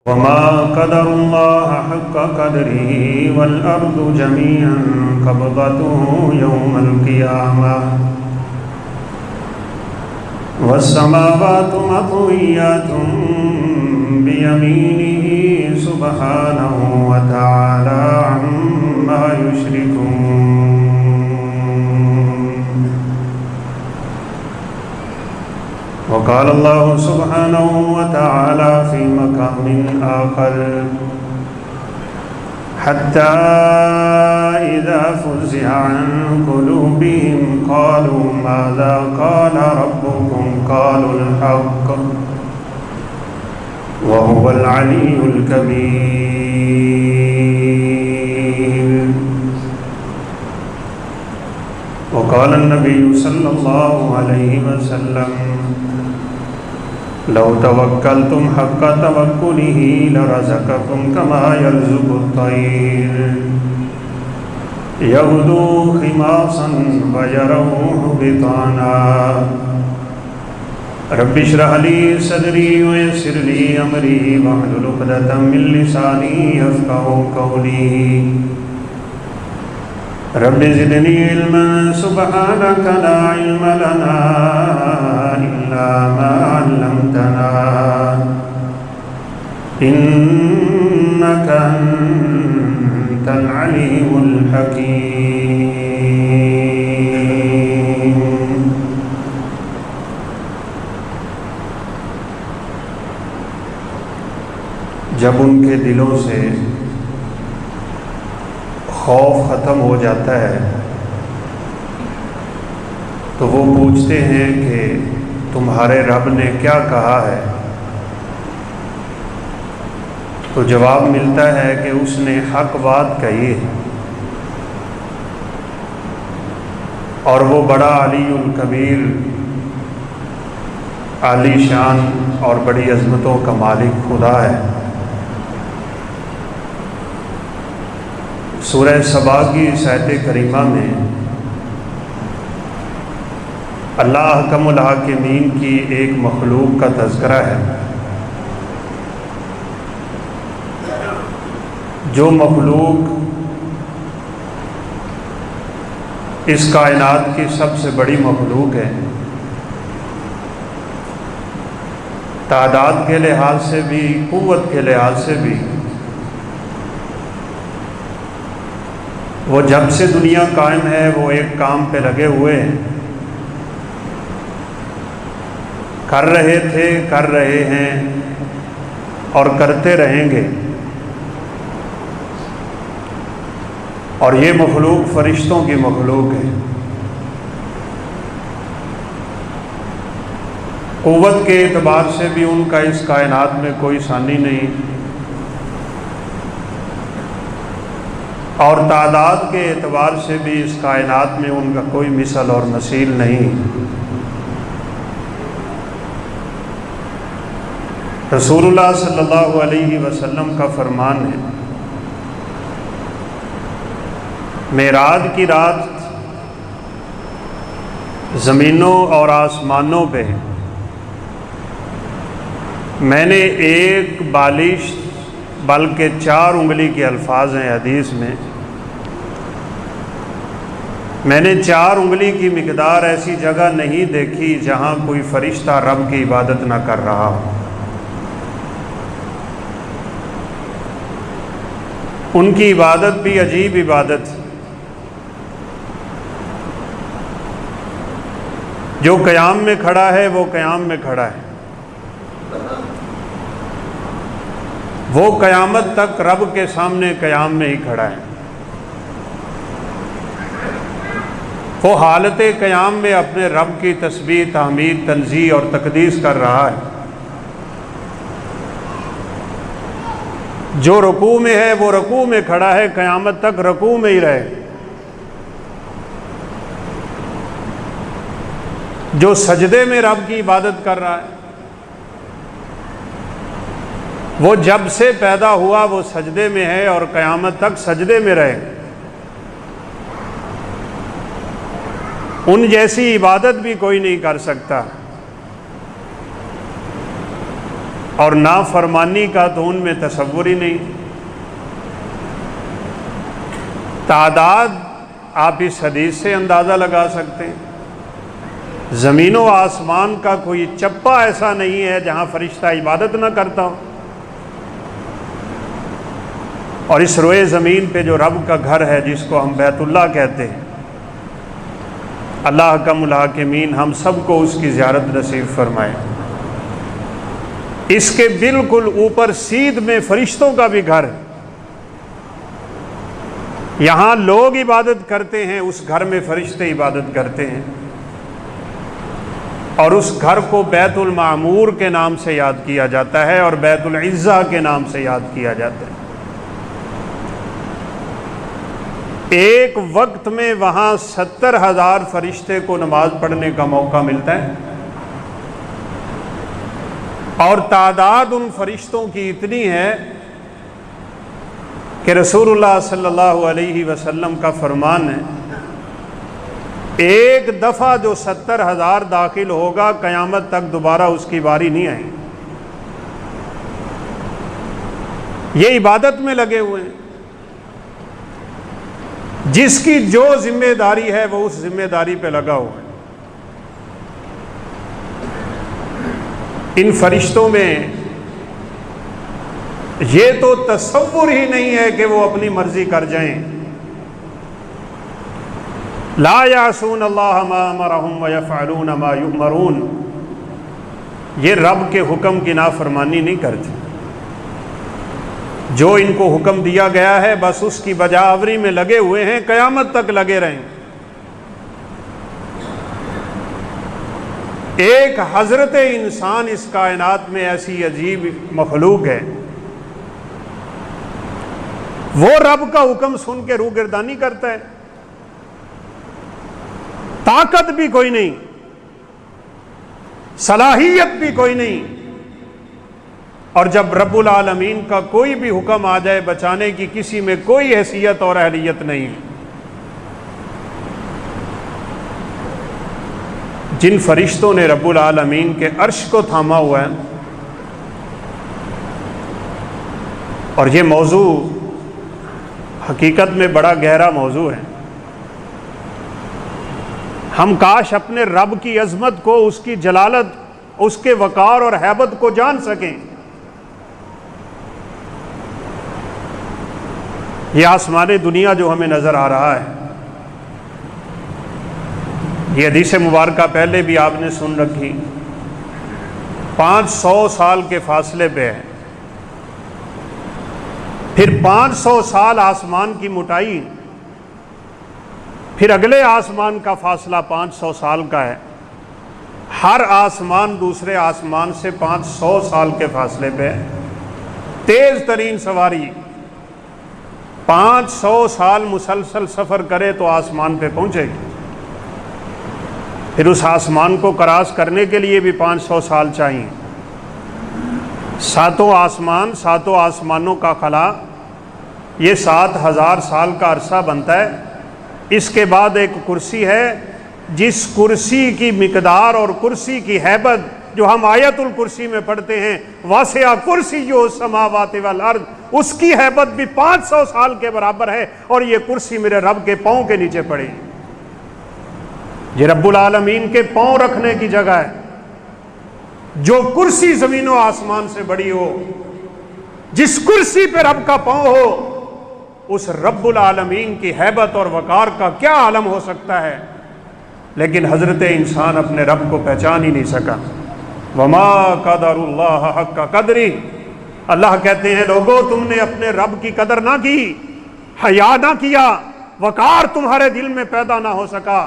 وما قدر الله حق قدره والأرض جميعا قبضته يوم القيامة والسماوات مطويات بيمينه سبحانه وتعالى عما يشركون. وقال الله سبحانه وتعالى في مقام آخر حتى إذا فزع عن قلوبهم قالوا ماذا قال ربكم قالوا الحق وهو العلي الكبير. وقال النبي صلى الله عليه وسلم لو توکلتم حق توکلہ لرزقکم کما یرزق الطیر یغدو خماصا ویروح بطانا. رب اشرح لي صدری ویسر لي امری واحلل عقدۃ من لسانی یفقہوا قولی. رب زدنی علما سبحانک لا علم لنا الا ما علمتنا انک انت العلیم الحکیم. جب ان کے دلوں سے خوف ختم ہو جاتا ہے تو وہ پوچھتے ہیں کہ تمہارے رب نے کیا کہا ہے؟ تو جواب ملتا ہے کہ اس نے حق بات کہی ہے اور وہ بڑا علی الکبیر، عالی شان اور بڑی عظمتوں کا مالک خدا ہے. سورہ سبا کی اس آیت کریمہ میں اللہ احکم الحاکمین کی ایک مخلوق کا تذکرہ ہے جو مخلوق اس کائنات کی سب سے بڑی مخلوق ہے، تعداد کے لحاظ سے بھی قوت کے لحاظ سے بھی. وہ جب سے دنیا قائم ہے وہ ایک کام پہ لگے ہوئے ہیں، کر رہے تھے، کر رہے ہیں اور کرتے رہیں گے. اور یہ مخلوق فرشتوں کی مخلوق ہے. قوت کے اعتبار سے بھی ان کا اس کائنات میں کوئی ثانی نہیں، اور تعداد کے اعتبار سے بھی اس کائنات میں ان کا کوئی مثل اور مثیل نہیں. رسول اللہ صلی اللہ علیہ وسلم کا فرمان ہے، معراج کی رات زمینوں اور آسمانوں پہ میں نے ایک بالش بلکہ 4 انگلی کے الفاظ ہیں حدیث میں نے 4 انگلی کی مقدار ایسی جگہ نہیں دیکھی جہاں کوئی فرشتہ رب کی عبادت نہ کر رہا ہو. ان کی عبادت بھی عجیب عبادت، جو قیام میں کھڑا ہے وہ قیام میں کھڑا ہے، وہ قیامت تک رب کے سامنے قیام میں ہی کھڑا ہے. وہ حالت قیام میں اپنے رب کی تسبیح، تحمید، تنزیہ اور تقدیس کر رہا ہے. جو رکوع میں ہے وہ رکوع میں کھڑا ہے، قیامت تک رکوع میں ہی رہے. جو سجدے میں رب کی عبادت کر رہا ہے وہ جب سے پیدا ہوا وہ سجدے میں ہے اور قیامت تک سجدے میں رہے. ان جیسی عبادت بھی کوئی نہیں کر سکتا. اور نافرمانی کا تو ان میں تصور ہی نہیں۔ تعداد آپ اس حدیث سے اندازہ لگا سکتے ہیں، زمین و آسمان کا کوئی چپا ایسا نہیں ہے جہاں فرشتہ عبادت نہ کرتا ہو، اور اس روئے زمین پہ جو رب کا گھر ہے جس کو ہم بیت اللہ کہتے ہیں، اللہ کا الحاکمین ہم سب کو اس کی زیارت نصیب فرمائے۔ اس کے بالکل اوپر سیدھ میں فرشتوں کا بھی گھر ہے، یہاں لوگ عبادت کرتے ہیں، اس گھر میں فرشتے عبادت کرتے ہیں، اور اس گھر کو بیت المعمور کے نام سے یاد کیا جاتا ہے اور بیت العزہ کے نام سے یاد کیا جاتا ہے۔ ایک وقت میں وہاں 70,000 فرشتے کو نماز پڑھنے کا موقع ملتا ہے، اور تعداد ان فرشتوں کی اتنی ہے کہ رسول اللہ صلی اللہ علیہ وسلم کا فرمان ہے، ایک دفعہ جو 70,000 داخل ہوگا قیامت تک دوبارہ اس کی باری نہیں آئے۔ یہ عبادت میں لگے ہوئے ہیں، جس کی جو ذمہ داری ہے وہ اس ذمہ داری پہ لگا ہوا ہے۔ ان فرشتوں میں یہ تو تصور ہی نہیں ہے کہ وہ اپنی مرضی کر جائیں۔ لا یعصون اللہ ما امرہم ویفعلون ما یؤمرون، یہ رب کے حکم کی نافرمانی نہیں کرتے، جو ان کو حکم دیا گیا ہے بس اس کی بجا آوری میں لگے ہوئے ہیں، قیامت تک لگے رہیں۔ ایک حضرت انسان اس کائنات میں ایسی عجیب مخلوق ہے، وہ رب کا حکم سن کے روگردانی کرتا ہے، طاقت بھی کوئی نہیں، صلاحیت بھی کوئی نہیں، اور جب رب العالمین کا کوئی بھی حکم آ جائے بچانے کی کسی میں کوئی حیثیت اور اہلیت نہیں۔ جن فرشتوں نے رب العالمین کے عرش کو تھاما ہوا ہے، اور یہ موضوع حقیقت میں بڑا گہرا موضوع ہے، ہم کاش اپنے رب کی عظمت کو، اس کی جلالت، اس کے وقار اور ہیبت کو جان سکیں۔ یہ آسمان دنیا جو ہمیں نظر آ رہا ہے، یہ حدیث مبارکہ پہلے بھی آپ نے سن رکھی، 500 سال کے فاصلے پہ ہے، پھر 500 سال آسمان کی موٹائی، پھر اگلے آسمان کا فاصلہ 500 سال کا ہے، ہر آسمان دوسرے آسمان سے 500 سال کے فاصلے پہ ہے، تیز ترین سواری 500 سال مسلسل سفر کرے تو آسمان پہ پہنچے گی، پھر اس آسمان کو کراس کرنے کے لیے بھی 500 سال چاہیے۔ ساتوں آسمانوں کا خلا، یہ 7,000 سال کا عرصہ بنتا ہے۔ اس کے بعد ایک کرسی ہے، جس کرسی کی مقدار اور کرسی کی ہیبت جو ہم آیت الکرسی میں پڑھتے ہیں، واسع کرسی السماوات والارض، اس کی ہیبت بھی 500 سال کے برابر ہے، اور یہ کرسی میرے رب کے پاؤں کے نیچے پڑی۔ یہ رب العالمین کے پاؤں رکھنے کی جگہ ہے۔ جو کرسی زمین و آسمان سے بڑی ہو، جس کرسی پہ رب کا پاؤں ہو، اس رب العالمین کی ہیبت اور وقار کا کیا عالم ہو سکتا ہے؟ لیکن حضرت انسان اپنے رب کو پہچان ہی نہیں سکا۔ وما قدر اللہ حق قدری، اللہ کہتے ہیں لوگوں تم نے اپنے رب کی قدر نہ کی، حیا نہ کیا، وقار تمہارے دل میں پیدا نہ ہو سکا،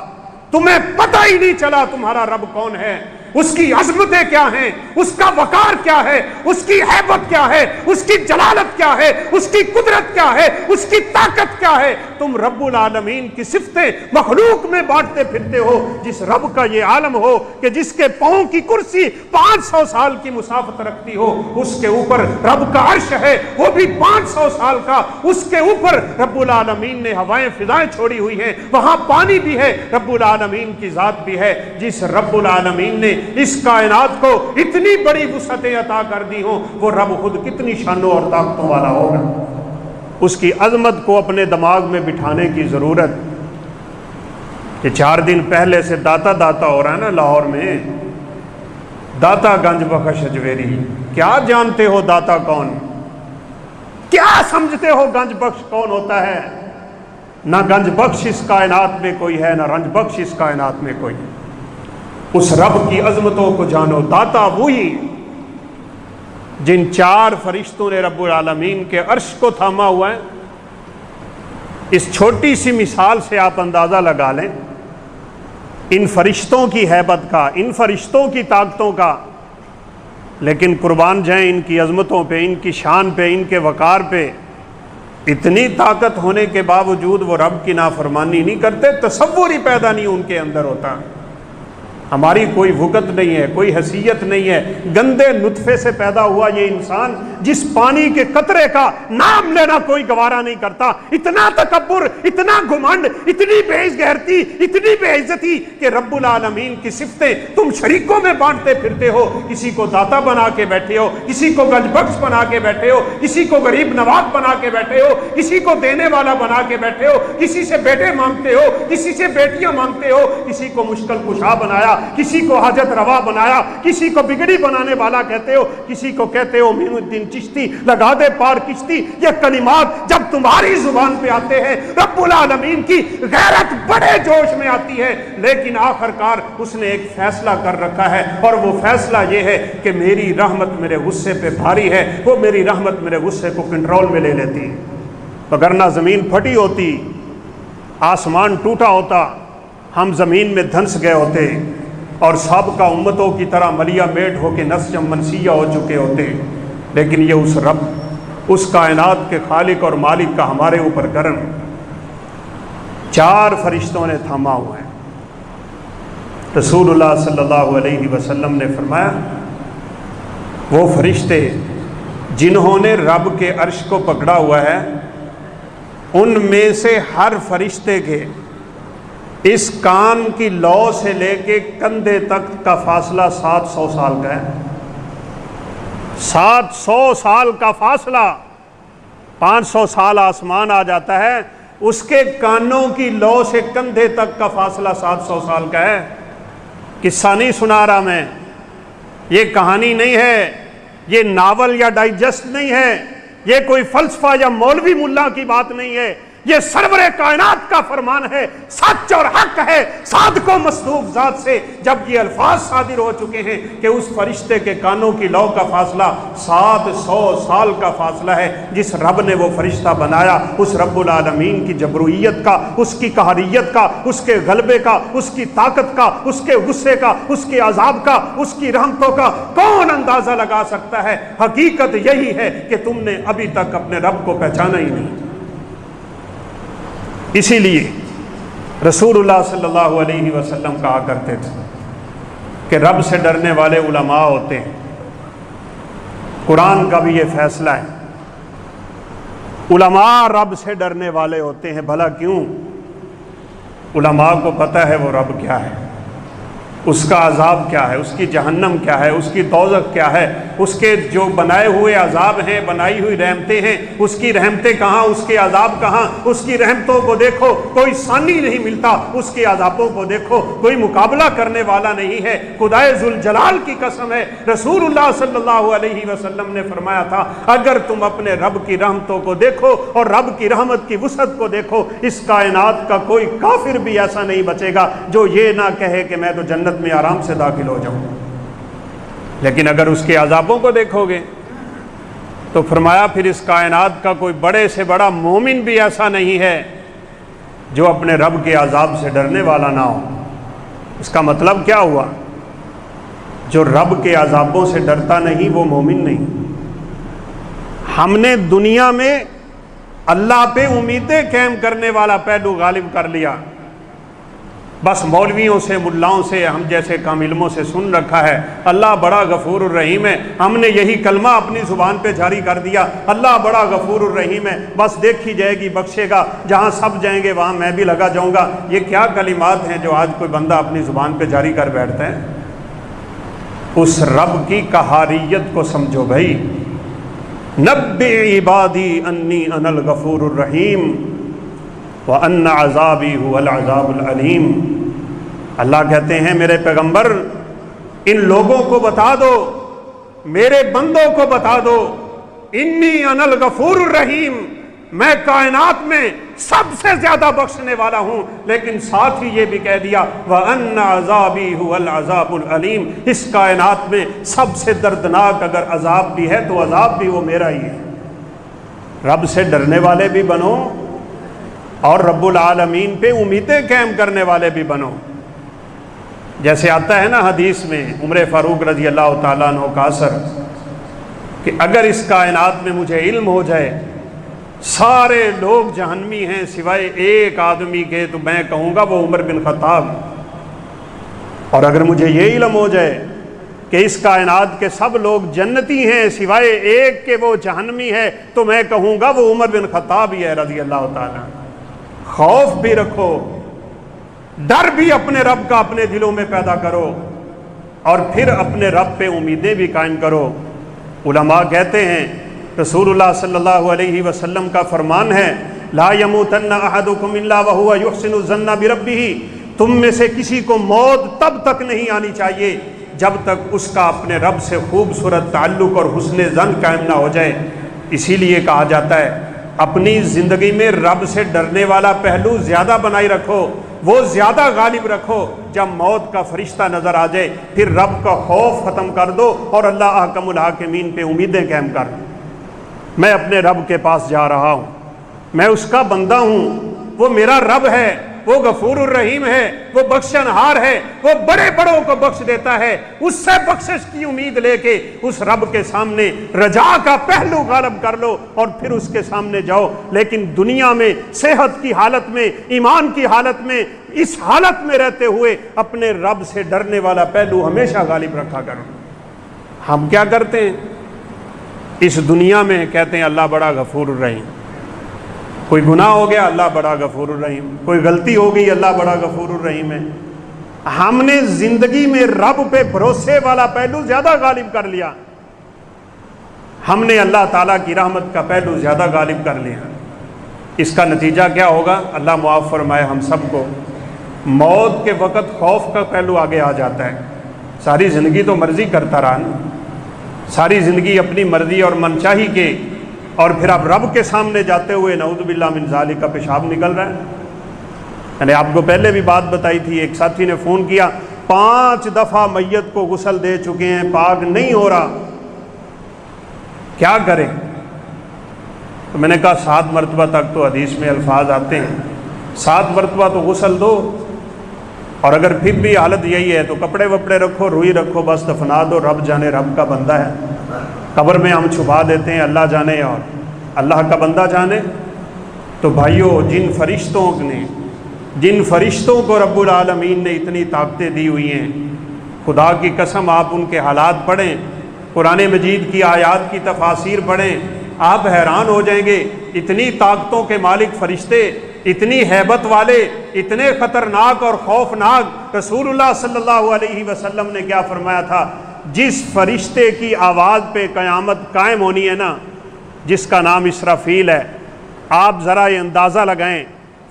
تمہیں پتہ ہی نہیں چلا تمہارا رب کون ہے، اس کی عظمتیں کیا ہیں، اس کا وقار کیا ہے، اس کی ہیبت کیا ہے، اس کی جلالت کیا ہے، اس کی قدرت کیا ہے، اس کی طاقت کیا ہے۔ تم رب العالمین کی صفتیں مخلوق میں بانٹتے پھرتے ہو، جس رب کا یہ عالم ہو کہ جس کے پاؤں کی کرسی 500 سال کی مسافت رکھتی ہو، اس کے اوپر رب کا عرش ہے، وہ بھی 500 سال کا، اس کے اوپر رب العالمین نے ہوائیں فضائیں چھوڑی ہوئی ہیں، وہاں پانی بھی ہے، رب العالمین کی ذات بھی ہے۔ جس رب العالمین نے اس کائنات کو اتنی بڑی وسعتیں عطا کر دی ہوں، وہ رب خود کتنی شانوں اور طاقتوں والا ہوگا۔ اس کی عظمت کو اپنے دماغ میں بٹھانے کی ضرورت کہ 4 دن پہلے سے داتا داتا ہو رہا ہے نا لاہور میں، داتا گنج بخش اجویری۔ کیا جانتے ہو داتا کون؟ کیا سمجھتے ہو گنج بخش کون ہوتا ہے؟ نہ گنج بخش اس کائنات میں کوئی ہے، نہ رنج بخش اس کائنات میں کوئی ہے۔ اس رب کی عظمتوں کو جانو۔ داتا وہی جن 4 فرشتوں نے رب العالمین کے عرش کو تھاما ہوا ہے۔ اس چھوٹی سی مثال سے آپ اندازہ لگا لیں ان فرشتوں کی ہیبت کا، ان فرشتوں کی طاقتوں کا، لیکن قربان جائیں ان کی عظمتوں پہ، ان کی شان پہ، ان کے وقار پہ۔ اتنی طاقت ہونے کے باوجود وہ رب کی نافرمانی نہیں کرتے، تصور ہی پیدا نہیں ان کے اندر ہوتا۔ ہماری کوئی وقت نہیں ہے، کوئی حیثیت نہیں ہے، گندے نطفے سے پیدا ہوا یہ انسان جس پانی کے قطرے کا نام لینا کوئی گوارا نہیں کرتا۔ اتنا تکبر، اتنا گھمنڈ، اتنی بے غیرتی، اتنی بے عزتی کہ رب العالمین کی صفتیں تم شریکوں میں بانٹتے پھرتے ہو۔ کسی کو داتا بنا کے بیٹھے ہو، کسی کو گنج بخش بنا کے بیٹھے ہو، کسی کو غریب نواز بنا کے بیٹھے ہو، کسی کو دینے والا بنا کے بیٹھے ہو، کسی سے بیٹے مانگتے ہو، کسی سے بیٹیاں مانگتے ہو، کسی کو مشکل کشا بنایا، کسی کو حاجت روا بنایا، کسی کو بگڑی بنانے والا کہتے ہو، کسی کو کہتے ہو معین الدین چشتی، لگا دے پار کشتی۔ یہ کلمات جب تمہاری زبان پہ آتے ہیں رب العالمین کی غیرت بڑے جوش میں آتی ہے، لیکن آخر کار اس نے ایک فیصلہ کر رکھا ہے، اور وہ فیصلہ یہ ہے کہ میری رحمت میرے غصے پہ بھاری ہے، وہ میری رحمت میرے غصے کو کنٹرول میں لے لیتی ہے۔ وگرنہ زمین پھٹی ہوتی، آسمان ٹوٹا ہوتا، ہم زمین میں دھنس گئے ہوتے اور سابقہ امتوں کی طرح ملیا میٹ ہو کے نسج منسیہ ہو چکے ہوتے، لیکن یہ اس رب، اس کائنات کے خالق اور مالک کا ہمارے اوپر کرم 4 فرشتوں نے تھاما ہوا ہے۔ رسول اللہ صلی اللہ علیہ وسلم نے فرمایا وہ فرشتے جنہوں نے رب کے عرش کو پکڑا ہوا ہے، ان میں سے ہر فرشتے کے اس کان کی لو سے لے کے کندھے تک کا فاصلہ 700 سال کا ہے۔ 700 سال کا فاصلہ، 500 سال آسمان آ جاتا ہے، اس کے کانوں کی لو سے کندھے تک کا فاصلہ 700 سال کا ہے۔ قصہ نہیں سنا رہا میں، یہ کہانی نہیں ہے، یہ ناول یا ڈائجسٹ نہیں ہے، یہ کوئی فلسفہ یا مولوی ملا کی بات نہیں ہے، یہ سرور کائنات کا فرمان ہے، سچ اور حق ہے۔ صادق و مصدوق ذات سے جب یہ الفاظ صادر ہو چکے ہیں کہ اس فرشتے کے کانوں کی لو کا فاصلہ 700 سال کا فاصلہ ہے، جس رب نے وہ فرشتہ بنایا، اس رب العالمین کی جبرویت کا، اس کی قہریت کا، اس کے غلبے کا، اس کی طاقت کا، اس کے غصے کا، اس کے عذاب کا، اس کی رحمتوں کا کون اندازہ لگا سکتا ہے؟ حقیقت یہی ہے کہ تم نے ابھی تک اپنے رب کو پہچانا ہی نہیں۔ اسی لیے رسول اللہ صلی اللہ علیہ وسلم کہا کرتے تھے کہ رب سے ڈرنے والے علماء ہوتے ہیں۔ قرآن کا بھی یہ فیصلہ ہے، علماء رب سے ڈرنے والے ہوتے ہیں۔ بھلا کیوں؟ علماء کو پتہ ہے وہ رب کیا ہے، اس کا عذاب کیا ہے، اس کی جہنم کیا ہے، اس کی دوزخ کیا ہے، اس کے جو بنائے ہوئے عذاب ہیں، بنائی ہوئی رحمتیں ہیں، اس کی رحمتیں کہاں، اس کے عذاب کہاں۔ اس کی رحمتوں کو دیکھو، کوئی ثانی نہیں ملتا، اس کے عذابوں کو دیکھو، کوئی مقابلہ کرنے والا نہیں ہے۔ خدائے ذوالجلال کی قسم ہے، رسول اللہ صلی اللہ علیہ وسلم نے فرمایا تھا اگر تم اپنے رب کی رحمتوں کو دیکھو اور رب کی رحمت کی وسعت کو دیکھو، اس کائنات کا کوئی کافر بھی ایسا نہیں بچے گا جو یہ نہ کہے کہ میں تو جنت میں آرام سے داخل ہو جاؤں۔ لیکن اگر اس کے عذابوں کو دیکھو گے تو فرمایا پھر اس کائنات کا کوئی بڑے سے بڑا مومن بھی ایسا نہیں ہے جو اپنے رب کے عذاب سے ڈرنے والا نہ ہو۔ اس کا مطلب کیا ہوا؟ جو رب کے عذابوں سے ڈرتا نہیں وہ مومن نہیں۔ ہم نے دنیا میں اللہ پہ امیدیں قائم کرنے والا پہلو غالب کر لیا، بس مولویوں سے، ملاؤں سے، ہم جیسے کام علموں سے سن رکھا ہے اللہ بڑا غفور الرحیم ہے، ہم نے یہی کلمہ اپنی زبان پہ جاری کر دیا، اللہ بڑا غفور الرحیم ہے، بس دیکھی جائے گی بخشے گا، جہاں سب جائیں گے وہاں میں بھی لگا جاؤں گا۔ یہ کیا کلمات ہیں جو آج کوئی بندہ اپنی زبان پہ جاری کر بیٹھتا ہے؟ اس رب کی قہاریت کو سمجھو بھائی. نبئ عبادی انی انا الغفور الرحیم وان عذابی هو العذاب العلیم. اللہ کہتے ہیں میرے پیغمبر ان لوگوں کو بتا دو، میرے بندوں کو بتا دو، انی انا الغفور الرحیم، میں کائنات میں سب سے زیادہ بخشنے والا ہوں، لیکن ساتھ ہی یہ بھی کہہ دیا وَأَنَّ عَذَابِي هُوَ الْعَذَابُ الْعَلِيمُ. اس کائنات میں سب سے دردناک اگر عذاب بھی ہے تو عذاب بھی وہ میرا ہی ہے. رب سے ڈرنے والے بھی بنو اور رب العالمین پہ امیدیں قائم کرنے والے بھی بنو. جیسے آتا ہے نا حدیث میں عمر فاروق رضی اللہ تعالیٰ عنہ کا اثر کہ اگر اس کائنات میں مجھے علم ہو جائے سارے لوگ جہنمی ہیں سوائے ایک آدمی کے تو میں کہوں گا وہ عمر بن خطاب. اور اگر مجھے یہ علم ہو جائے کہ اس کائنات کے سب لوگ جنتی ہیں سوائے ایک کے وہ جہنمی ہے تو میں کہوں گا وہ عمر بن خطاب ہی ہے رضی اللہ تعالیٰ. خوف بھی رکھو، ڈر بھی اپنے رب کا اپنے دلوں میں پیدا کرو اور پھر اپنے رب پہ امیدیں بھی قائم کرو. علماء کہتے ہیں رسول اللہ صلی اللہ علیہ وسلم کا فرمان ہے لا یموتن احدکم الا وهو یحسن الظن بربہ. تم میں سے کسی کو موت تب تک نہیں آنی چاہیے جب تک اس کا اپنے رب سے خوبصورت تعلق اور حسن ظن قائم نہ ہو جائے. اسی لیے کہا جاتا ہے اپنی زندگی میں رب سے ڈرنے والا پہلو زیادہ بنائی رکھو، وہ زیادہ غالب رکھو. جب موت کا فرشتہ نظر آ جائے پھر رب کا خوف ختم کر دو اور اللہ احکم الحاکمین پہ امیدیں قائم کر دو. میں اپنے رب کے پاس جا رہا ہوں، میں اس کا بندہ ہوں، وہ میرا رب ہے، وہ غفور الرحیم ہے، وہ بخشنہار ہے، وہ بڑے بڑوں کو بخش دیتا ہے. اس سے بخشش کی امید لے کے اس رب کے سامنے رجا کا پہلو غالب کر لو اور پھر اس کے سامنے جاؤ. لیکن دنیا میں صحت کی حالت میں، ایمان کی حالت میں، اس حالت میں رہتے ہوئے اپنے رب سے ڈرنے والا پہلو ہمیشہ غالب رکھا کرو. ہم کیا کرتے ہیں اس دنیا میں؟ کہتے ہیں اللہ بڑا غفور الرحیم. کوئی گناہ ہو گیا اللہ بڑا غفور الرحیم، کوئی غلطی ہو گئی اللہ بڑا غفور الرحیم ہے. ہم نے زندگی میں رب پہ بھروسے والا پہلو زیادہ غالب کر لیا، ہم نے اللہ تعالیٰ کی رحمت کا پہلو زیادہ غالب کر لیا. اس کا نتیجہ کیا ہوگا؟ اللہ معاف فرمائے ہم سب کو، موت کے وقت خوف کا پہلو آگے آ جاتا ہے. ساری زندگی تو مرضی کرتا رہا نا، ساری زندگی اپنی مرضی اور منچاہی کے، اور پھر آپ رب کے سامنے جاتے ہوئے نعوذ باللہ من ذالک کا پیشاب نکل رہا ہے. میں نے آپ کو پہلے بھی بات بتائی تھی، ایک ساتھی نے فون کیا 5 دفعہ میت کو غسل دے چکے ہیں، پاک نہیں ہو رہا، کیا کریں؟ تو میں نے کہا 7 مرتبہ تک تو حدیث میں الفاظ آتے ہیں، 7 مرتبہ تو غسل دو، اور اگر پھر بھی حالت یہی ہے تو کپڑے وپڑے رکھو، روئی رکھو، بس دفنا دو. رب جانے رب کا بندہ ہے، قبر میں ہم چھپا دیتے ہیں، اللہ جانے اور اللہ کا بندہ جانے. تو بھائیو جن فرشتوں کو رب العالمین نے اتنی طاقتیں دی ہوئی ہیں، خدا کی قسم آپ ان کے حالات پڑھیں، قرآن مجید کی آیات کی تفاسیر پڑھیں، آپ حیران ہو جائیں گے. اتنی طاقتوں کے مالک فرشتے، اتنی ہیبت والے، اتنے خطرناک اور خوفناک. رسول اللہ صلی اللہ علیہ وسلم نے کیا فرمایا تھا؟ جس فرشتے کی آواز پہ قیامت قائم ہونی ہے نا، جس کا نام اسرافیل ہے، آپ ذرا یہ اندازہ لگائیں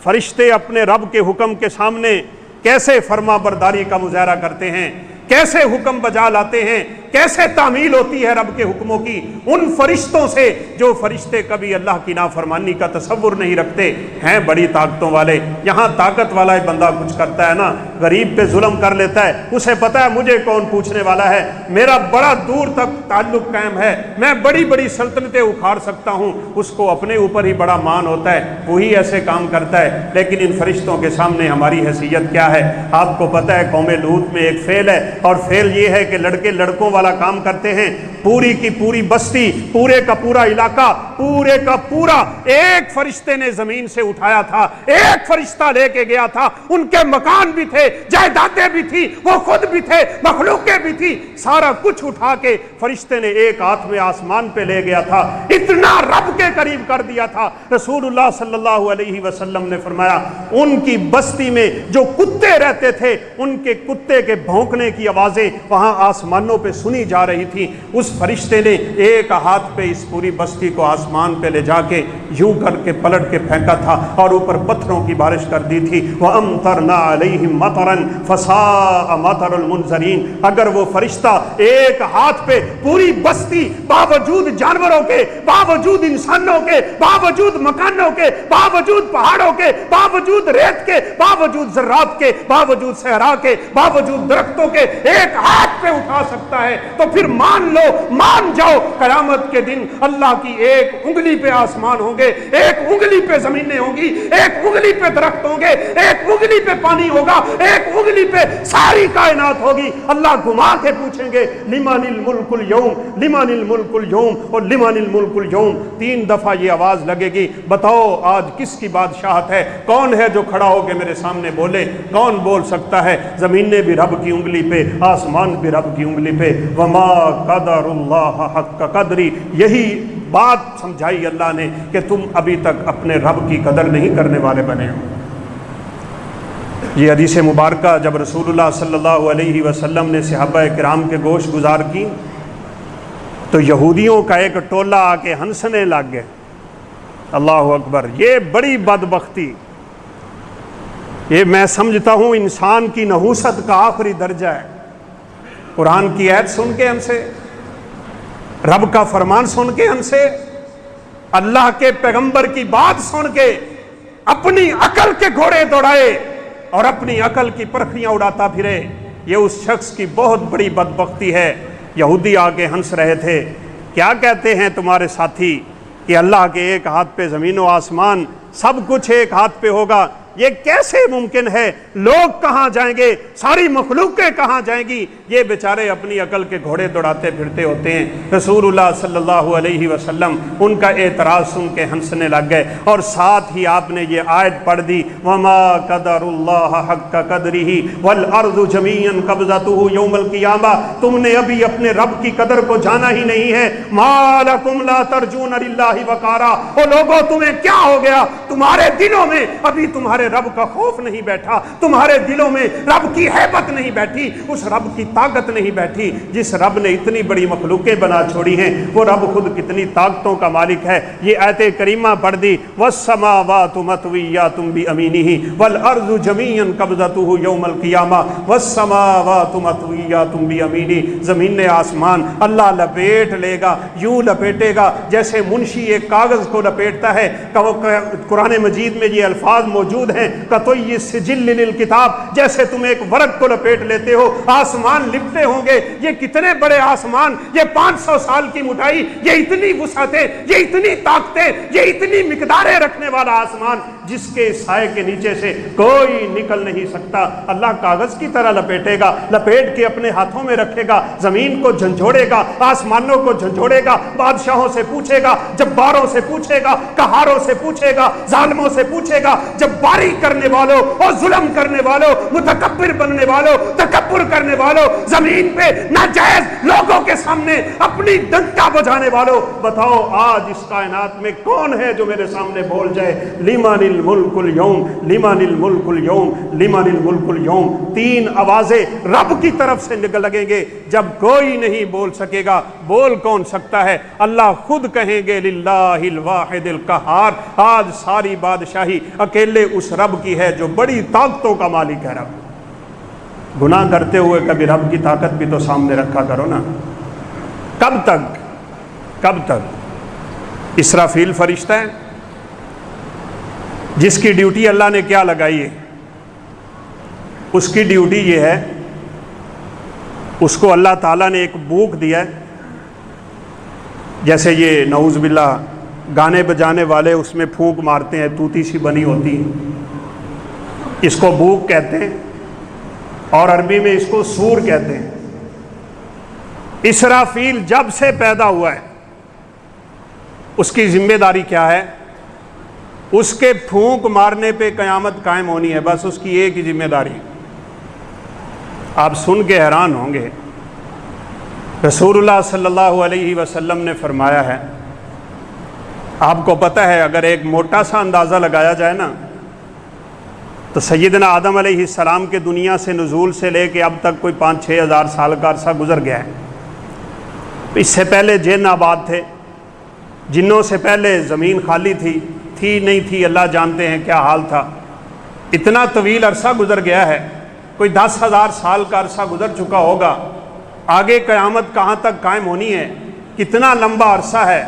فرشتے اپنے رب کے حکم کے سامنے کیسے فرما برداری کا مظاہرہ کرتے ہیں، کیسے حکم بجا لاتے ہیں، کیسے تعمیل ہوتی ہے رب کے حکموں کی. ان فرشتوں سے جو فرشتے کبھی اللہ کی نافرمانی کا تصور نہیں رکھتے ہیں، بڑی طاقتوں والے. یہاں طاقت والا ایک بندہ کچھ کرتا ہے نا، غریب پہ ظلم کر لیتا ہے، اسے پتا ہے مجھے کون پوچھنے والا ہے، میرا بڑا دور تک تعلق قائم ہے، میں بڑی بڑی سلطنتیں اکھاڑ سکتا ہوں، اس کو اپنے اوپر ہی بڑا مان ہوتا ہے، وہی ایسے کام کرتا ہے. لیکن ان فرشتوں کے سامنے ہماری حیثیت کیا ہے؟ آپ کو پتہ ہے قوم لوط میں ایک فعل ہے، اور فعل یہ ہے کہ لڑکے لڑکوں والا والا کام کرتے ہیں، پوری کی پوری بستی، پورے کا پورا علاقہ، پورے کا پورا ایک فرشتے نے زمین سے اٹھایا تھا، ایک فرشتہ لے کے گیا تھا، ان کے مکان بھی تھے، جائیدادیں بھی تھی، وہ خود بھی تھے، مخلوقیں بھی تھی، سارا کچھ اٹھا کے فرشتے نے ایک ہاتھ میں آسمان پہ لے گیا تھا، اتنا رب کے قریب کر دیا تھا۔ رسول اللہ صلی اللہ علیہ وسلم نے فرمایا ان کی بستی میں جو کتے رہتے تھے، ان کے کتے کے بھونکنے کی آوازیں وہاں آسمانوں پہ سنی جا رہی تھی، اس فرشتے نے ایک ہاتھ پہ اس پوری بستی کو آسمان پہ لے جا کے یوں کر کے پلٹ کے پھینکا تھا اور اوپر پتھروں کی بارش کر دی تھی۔ وَأَمْطَرْنَا عَلَيْهِمْ مَطَرًا فَسَاءَ مَطَرُ الْمُنذَرِينَ۔ اگر وہ فرشتہ ایک ہاتھ پہ پوری بستی، باوجود جانوروں کے، باوجود انسانوں کے، باوجود مکانوں کے، باوجود پہاڑوں کے، باوجود ریت کے، باوجود ذرات کے، باوجود صحرا کے، باوجود درختوں کے ایک ہاتھ پہ اٹھا سکتا ہے تو پھر مان لو، مان جاؤ، قیامت کے دن اللہ کی ایک انگلی پہ آسمان ہوں گے، ایک انگلی پہ زمینیں ہوں گی، ایک انگلی پہ درخت ہوں گے، ایک انگلی پہ پانی ہوگا، ایک انگلی پہ ساری کائنات ہوگی۔ اللہ گھما کے پوچھیں گے لمن الملک اليوم، لمن الملک اليوم اور لمن الملک اليوم، 3 دفعہ یہ آواز لگے گی، بتاؤ آج کس کی بادشاہت ہے؟ کون ہے جو کھڑا ہو کے میرے سامنے بولے؟ کون بول سکتا ہے؟ زمینیں بھی رب کی انگلی پہ، آسمان بھی رب کی انگلی پہ۔ وما قدر اللہ حق قدری، یہی بات سمجھائی اللہ نے کہ تم ابھی تک اپنے رب کی قدر نہیں کرنے والے بنے ہو۔ یہ حدیث مبارکہ جب رسول اللہ صلی اللہ علیہ وسلم نے صحابہ کرام کے گوش گزار کی تو یہودیوں کا ایک ٹولہ آ کے ہنسنے لگ گئے۔ اللہ اکبر، یہ بڑی بدبختی، یہ میں سمجھتا ہوں انسان کی نحوست کا آخری درجہ ہے۔ قرآن کی آیت سن کے ہنسے، رب کا فرمان سن کے ہنسے، اللہ کے پیغمبر کی بات سن کے اپنی عقل کے گھوڑے دوڑائے اور اپنی عقل کی پرکھیاں اڑاتا پھرے۔ یہ اس شخص کی بہت بڑی بدبختی ہے۔ یہودی آگے ہنس رہے تھے، کیا کہتے ہیں تمہارے ساتھی کہ اللہ کے ایک ہاتھ پہ زمین و آسمان، سب کچھ ایک ہاتھ پہ ہوگا؟ یہ کیسے ممکن ہے؟ لوگ کہاں جائیں گے؟ ساری مخلوقیں کہاں جائیں گی؟ یہ بیچارے اپنی عقل کے گھوڑے دوڑاتے پھرتے ہوتے ہیں۔ رسول اللہ صلی اللہ علیہ وسلم ان کا اعتراض سن کے ہنسنے لگ گئے اور ساتھ ہی آپ نے یہ آیت پڑھ دی، وما قدر اللہ حق قدرہ والارض جمیعا قبضتہ یوم القیامہ۔ تم نے ابھی اپنے رب کی قدر کو جانا ہی نہیں ہے۔ ما لکم لا ترجون للہ وقارا، او لوگوں تمہیں کیا ہو گیا؟ تمہارے دلوں میں ابھی تمہارے رب کا خوف نہیں بیٹھا، تمہارے دلوں میں رب کی ہیبت نہیں بیٹھی، اس رب کی طاقت نہیں بیٹھی جس رب نے اتنی بڑی مخلوقیں بنا چھوڑی ہیں۔ وہ رب خود کتنی طاقتوں کا مالک ہے۔ یہ آیت کریمہ پڑھ دی، والسماوات مطویات بیمینہ والارض جمیعا قبضتہ یوم القیامہ والسماوات مطویات بیمینہ۔ زمین آسمان اللہ لپیٹ لے گا، یوں لپیٹے گا جیسے منشی ایک کاغذ کو لپیٹتا ہے۔ قرآن مجید میں یہ الفاظ موجود ہیں، کتوی سجل للکتاب، جیسے تم ایک ورق کو لپیٹ لیتے ہو، آسمان لپٹے ہوں گے۔ یہ کتنے بڑے آسمان، یہ 500 سال کی مٹائی، یہ اتنی وسعتیں، یہ اتنی طاقتیں، یہ اتنی مقداریں رکھنے والا آسمان جس کے سائے کے نیچے سے کوئی نکل نہیں سکتا، اللہ کاغذ کی طرح لپیٹے گا، لپیٹ کے اپنے ہاتھوں میں رکھے گا، زمین کو جھنجھوڑے گا، آسمانوں کو جھنجھوڑے گا، بادشاہوں سے پوچھے گا، جباروں سے پوچھے گا، قہاروں سے پوچھے گا، ظالموں سے پوچھے گا، جباری کرنے والوں اور ظلم کرنے والوں، متکبر بننے والوں، تکبر کرنے والوں، زمین پہ ناجائز لوگوں کے سامنے اپنی ڈنکا بجانے والوں، بتاؤ آج اس کائنات میں کون ہے جو میرے سامنے بول جائے لمن الملک اليوم، لمن الملک اليوم، لمن الملک اليوم۔ 3 آوازیں رب کی طرف سے نکل لگیں گے، جب کوئی نہیں بول سکے گا، بول کون سکتا ہے؟ اللہ خود کہیں گے للہ الواحد القہار، آج ساری بادشاہی اکیلے اس رب کی ہے جو بڑی طاقتوں کا مالک ہے۔ رب گناہ کرتے ہوئے کبھی رب کی طاقت بھی تو سامنے رکھا کرو نا۔ کب تک، کب تک؟ اسرافیل فرشتہ ہے جس کی ڈیوٹی اللہ نے کیا لگائی ہے؟ اس کی ڈیوٹی یہ ہے، اس کو اللہ تعالیٰ نے ایک بوک دیا ہے، جیسے یہ نعوذ باللہ گانے بجانے والے اس میں پھونک مارتے ہیں، توتی سی بنی ہوتی ہے، اس کو بوک کہتے ہیں اور عربی میں اس کو سور کہتے ہیں۔ اسرافیل جب سے پیدا ہوا ہے اس کی ذمہ داری کیا ہے؟ اس کے پھونک مارنے پہ قیامت قائم ہونی ہے، بس اس کی ایک ہی ذمہ داری ہے۔ آپ سن کے حیران ہوں گے، رسول اللہ صلی اللہ علیہ وسلم نے فرمایا ہے، آپ کو پتہ ہے اگر ایک موٹا سا اندازہ لگایا جائے نا تو سیدنا آدم علیہ السلام کے دنیا سے نزول سے لے کے اب تک کوئی 5-6 ہزار سال کا عرصہ گزر گیا ہے۔ اس سے پہلے جن آباد تھے، جنوں سے پہلے زمین خالی تھی نہیں تھی، اللہ جانتے ہیں کیا حال تھا۔ اتنا طویل عرصہ گزر گیا ہے، کوئی 10,000 سال کا عرصہ گزر چکا ہوگا۔ آگے قیامت کہاں تک قائم ہونی ہے، کتنا لمبا عرصہ ہے۔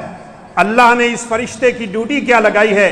اللہ نے اس فرشتے کی ڈیوٹی کیا لگائی ہے؟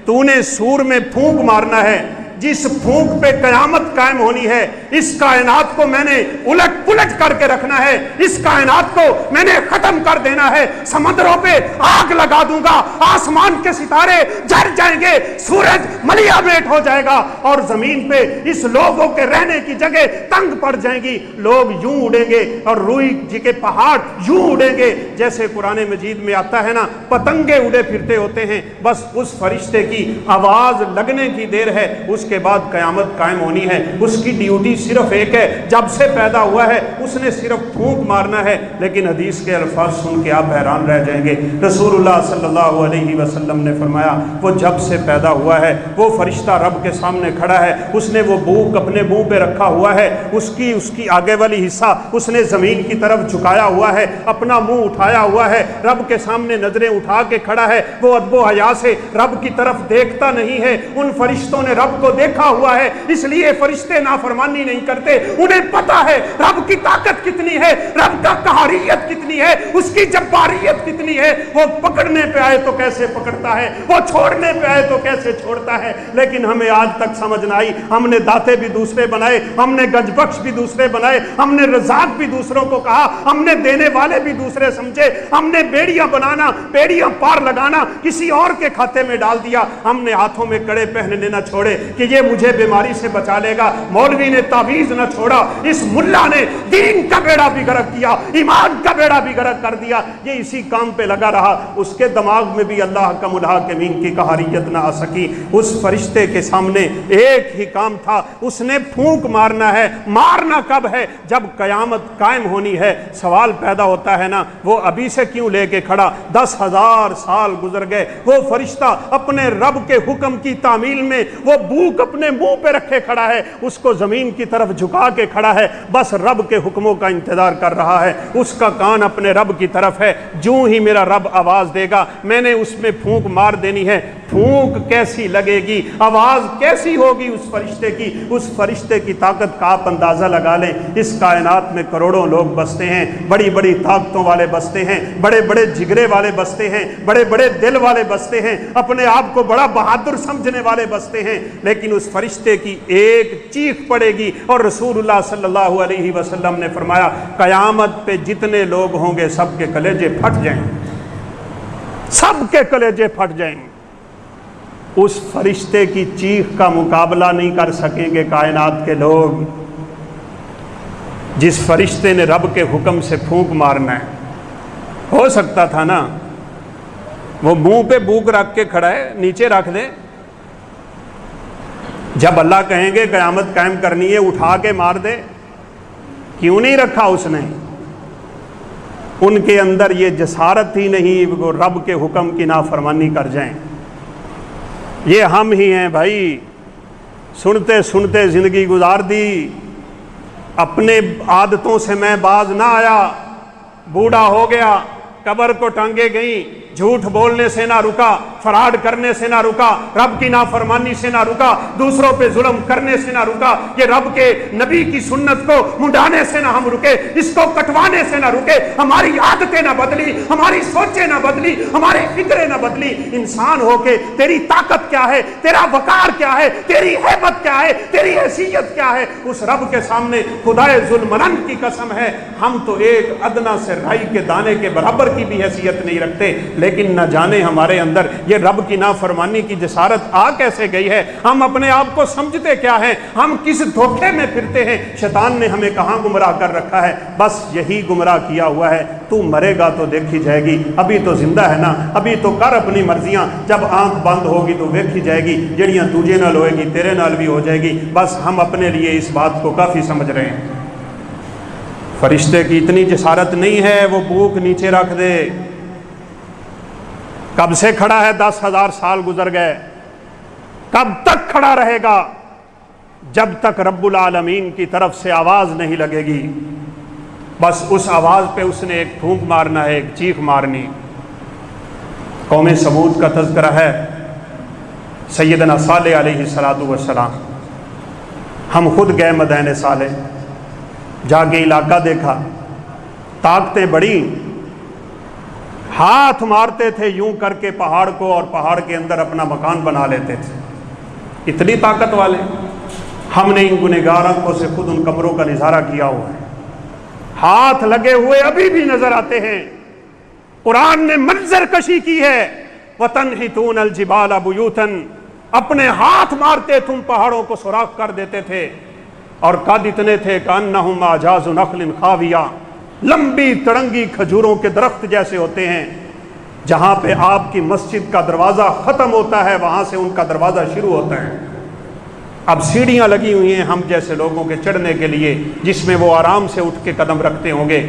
تو نے سور میں پھونک مارنا ہے، جس پھونک پہ قیامت قائم ہونی ہے۔ اس کائنات کو میں نے الٹ پلٹ کر کے رکھنا ہے، اس کائنات کو میں نے ختم کر دینا ہے۔ سمندروں پہ آگ لگا دوں گا، آسمان کے ستارے جل جائیں گے، سورج ملیا میٹ ہو جائے گا، اور زمین پہ اس لوگوں کے رہنے کی جگہ تنگ پڑ جائیں گی۔ لوگ یوں اڑیں گے اور روئی جی کے پہاڑ یوں اڑیں گے جیسے قرآن مجید میں آتا ہے نا، پتنگے اڑے پھرتے ہوتے ہیں۔ بس اس فرشتے کی آواز لگنے کی دیر ہے، اس کے بعد قیامت قائم ہونی ہے۔ اس کی ڈیوٹی صرف ایک ہے، جب سے پیدا ہوا ہے اس نے صرف پھونک مارنا ہے۔ لیکن حدیث کے الفاظ سن کے آپ حیران رہ جائیں گے۔ رسول اللہ صلی اللہ علیہ وسلم نے فرمایا، وہ جب سے پیدا ہوا ہے وہ فرشتہ رب کے سامنے کھڑا ہے، اس نے وہ بوک اپنے منہ پہ رکھا ہوا ہے، اس کی آگے والی حصہ اس نے زمین کی طرف جھکایا ہوا ہے، اپنا منہ اٹھایا ہوا ہے، رب کے سامنے نظریں اٹھا کے کھڑا ہے۔ وہ ادب و حیا سے رب کی طرف دیکھتا نہیں ہے۔ ان فرشتوں نے رب کو دیکھا ہوا ہے، اس لیے فرشتے نافرمانی نہیں کرتے۔ انہیں پتا ہے رب کی طاقت کتنی ہے، رب کا قہاریت کتنی ہے، اس کی جباریت کتنی ہے۔ وہ پکڑنے پہ آئے تو کیسے پکڑتا ہے، وہ چھوڑنے پہ آئے تو کیسے چھوڑتا ہے۔ لیکن ہمیں آج تک سمجھ نہ آئی۔ ہم نے داتے بھی دوسرے بنائے، ہم نے گنج بخش بھی دوسرے بنائے، ہم نے رزاق بھی دوسروں کو کہا، ہم نے دینے والے بھی دوسرے سمجھے، ہم نے بیڑیاں بنانا، بیڑیاں پار لگانا کسی اور کے کھاتے میں ڈال دیا۔ ہم نے ہاتھوں میں کڑے پہننے نہ چھوڑے کہ یہ مجھے بیماری سے بچا لے گا، مولوی نے تعویذ نہ چھوڑا، اس ملا نے دین کا بیڑا بھی غرق کیا، ایمان کا بیڑا بھی غرق کر دیا۔ یہ اسی کام پہ لگا رہا، اس کے دماغ میں بھی اللہ کا الحاکمین کی قہاریت نہ آ سکی۔ اس فرشتے کے سامنے ایک ہی کام تھا، اس نے پھونک مارنا ہے۔ مارنا کب ہے؟ جب قیامت قائم ہونی ہے۔ سوال پیدا ہوتا ہے نا، وہ ابھی سے کیوں لے کے کھڑا؟ 10,000 سال گزر گئے، وہ فرشتہ اپنے رب کے حکم کی تعمیل میں وہ بوک اپنے منہ پہ رکھے کھڑا ہے، اس کو زمین کی طرف جھکا کے کھڑا ہے، بس رب کے حکموں کا انتظار کر رہا ہے۔ اس کا کان اپنے رب کی طرف ہے، جو ہی میرا رب آواز دے گا میں نے اس میں پھونک مار دینی ہے۔ پھونک کیسی لگے گی، آواز کیسی ہوگی اس فرشتے کی، اس فرشتے کی طاقت کا آپ اندازہ لگا لیں۔ اس کائنات میں کروڑوں لوگ بستے ہیں، بڑی بڑی طاقتوں والے بستے ہیں، بڑے بڑے جگرے والے بستے ہیں، بڑے بڑے دل والے بستے ہیں، اپنے آپ کو بڑا بہادر سمجھنے والے بستے ہیں، لیکن اس فرشتے کی ایک چیخ پڑے گی۔ اور رسول اللہ صلی اللہ علیہ وسلم نے فرمایا، قیامت پہ جتنے لوگ ہوں گے سب کے کلیجے پھٹ جائیں گے، سب کے کلیجے پھٹ جائیں گے۔ اس فرشتے کی چیخ کا مقابلہ نہیں کر سکیں گے کائنات کے لوگ۔ جس فرشتے نے رب کے حکم سے پھونک مارنا ہے، ہو سکتا تھا نا وہ منہ پہ بوک رکھ کے کھڑا ہے، نیچے رکھ دے، جب اللہ کہیں گے قیامت قائم کرنی ہے اٹھا کے مار دے۔ کیوں نہیں رکھا اس نے؟ ان کے اندر یہ جسارت ہی نہیں وہ رب کے حکم کی نافرمانی کر جائیں۔ یہ ہم ہی ہیں بھائی، سنتے سنتے زندگی گزار دی، اپنے عادتوں سے میں باز نہ آیا، بوڑھا ہو گیا، قبر کو ٹانگے گئیں، جھوٹ بولنے سے نہ رکا، فراڈ کرنے سے نہ رکا، رب کی نافرمانی سے نہ رکا، دوسروں پہ ظلم کرنے سے نہ رکا، یہ رب کے نبی کی سنت کو منڈانے سے نہ ہم رکے، اس کو کٹوانے سے نہ رکے، ہماری عادتیں نہ بدلی، ہماری سوچیں نہ بدلی، ہماری فکریں نہ بدلی۔ انسان ہو کے تیری طاقت کیا ہے، تیرا وقار کیا ہے، تیری ہیبت کیا ہے، تیری حیثیت کیا ہے؟ اس رب کے سامنے خدائے ذوالمنن کی قسم ہے، ہم تو ایک ادنا سے رائی کے دانے کے برابر کی بھی حیثیت نہیں رکھتے۔ لیکن نہ جانے ہمارے اندر یہ رب کی نافرمانی کی جسارت آ کیسے گئی ہے۔ ہم اپنے آپ کو سمجھتے کیا ہیں؟ ہم کس دھوکے میں پھرتے ہیں؟ شیطان نے ہمیں کہاں گمراہ کر رکھا ہے؟ بس یہی گمراہ کیا ہوا ہے، تو مرے گا تو دیکھی جائے گی، ابھی تو زندہ ہے نا، ابھی تو کر اپنی مرضیاں، جب آنکھ بند ہوگی تو دیکھی جائے گی، جڑیاں تجھے نال ہوئے گی تیرے نال بھی ہو جائے گی۔ بس ہم اپنے لیے اس بات کو کافی سمجھ رہے ہیں۔ فرشتے کی اتنی جسارت نہیں ہے وہ بوک نیچے رکھ دے۔ کب سے کھڑا ہے؟ 10,000 سال گزر گئے، کب تک کھڑا رہے گا؟ جب تک رب العالمین کی طرف سے آواز نہیں لگے گی۔ بس اس آواز پہ اس نے ایک پھونک مارنا ہے، ایک چیخ مارنی۔ قوم سمود کا تذکرہ ہے، سیدنا صالح علیہ السلام۔ ہم خود گئے مدائن صالح، جا کے علاقہ دیکھا، طاقتیں بڑی، ہاتھ مارتے تھے یوں کر کے پہاڑ کو، اور پہاڑ کے اندر اپنا مکان بنا لیتے تھے، اتنی طاقت والے۔ ہم نے ان گنہگار آنکھوں سے خود ان قبروں کا نظارہ کیا ہوا ہے، ہاتھ لگے ہوئے ابھی بھی نظر آتے ہیں۔ قرآن نے منظر کشی کی ہے، وَتَنْحِتُونَ الْجِبَالَ بُيُوتًا، اپنے ہاتھ مارتے تم پہاڑوں کو سوراخ کر دیتے تھے، اور قد اتنے تھے کأنہم اعجاز نخل خاویہ، لمبی تڑنگی کھجوروں کے درخت جیسے ہوتے ہیں۔ جہاں پہ آپ کی مسجد کا دروازہ ختم ہوتا ہے وہاں سے ان کا دروازہ شروع ہوتا ہے۔ اب سیڑھیاں لگی ہوئی ہیں ہم جیسے لوگوں کے چڑھنے کے لیے، جس میں وہ آرام سے اٹھ کے قدم رکھتے ہوں گے۔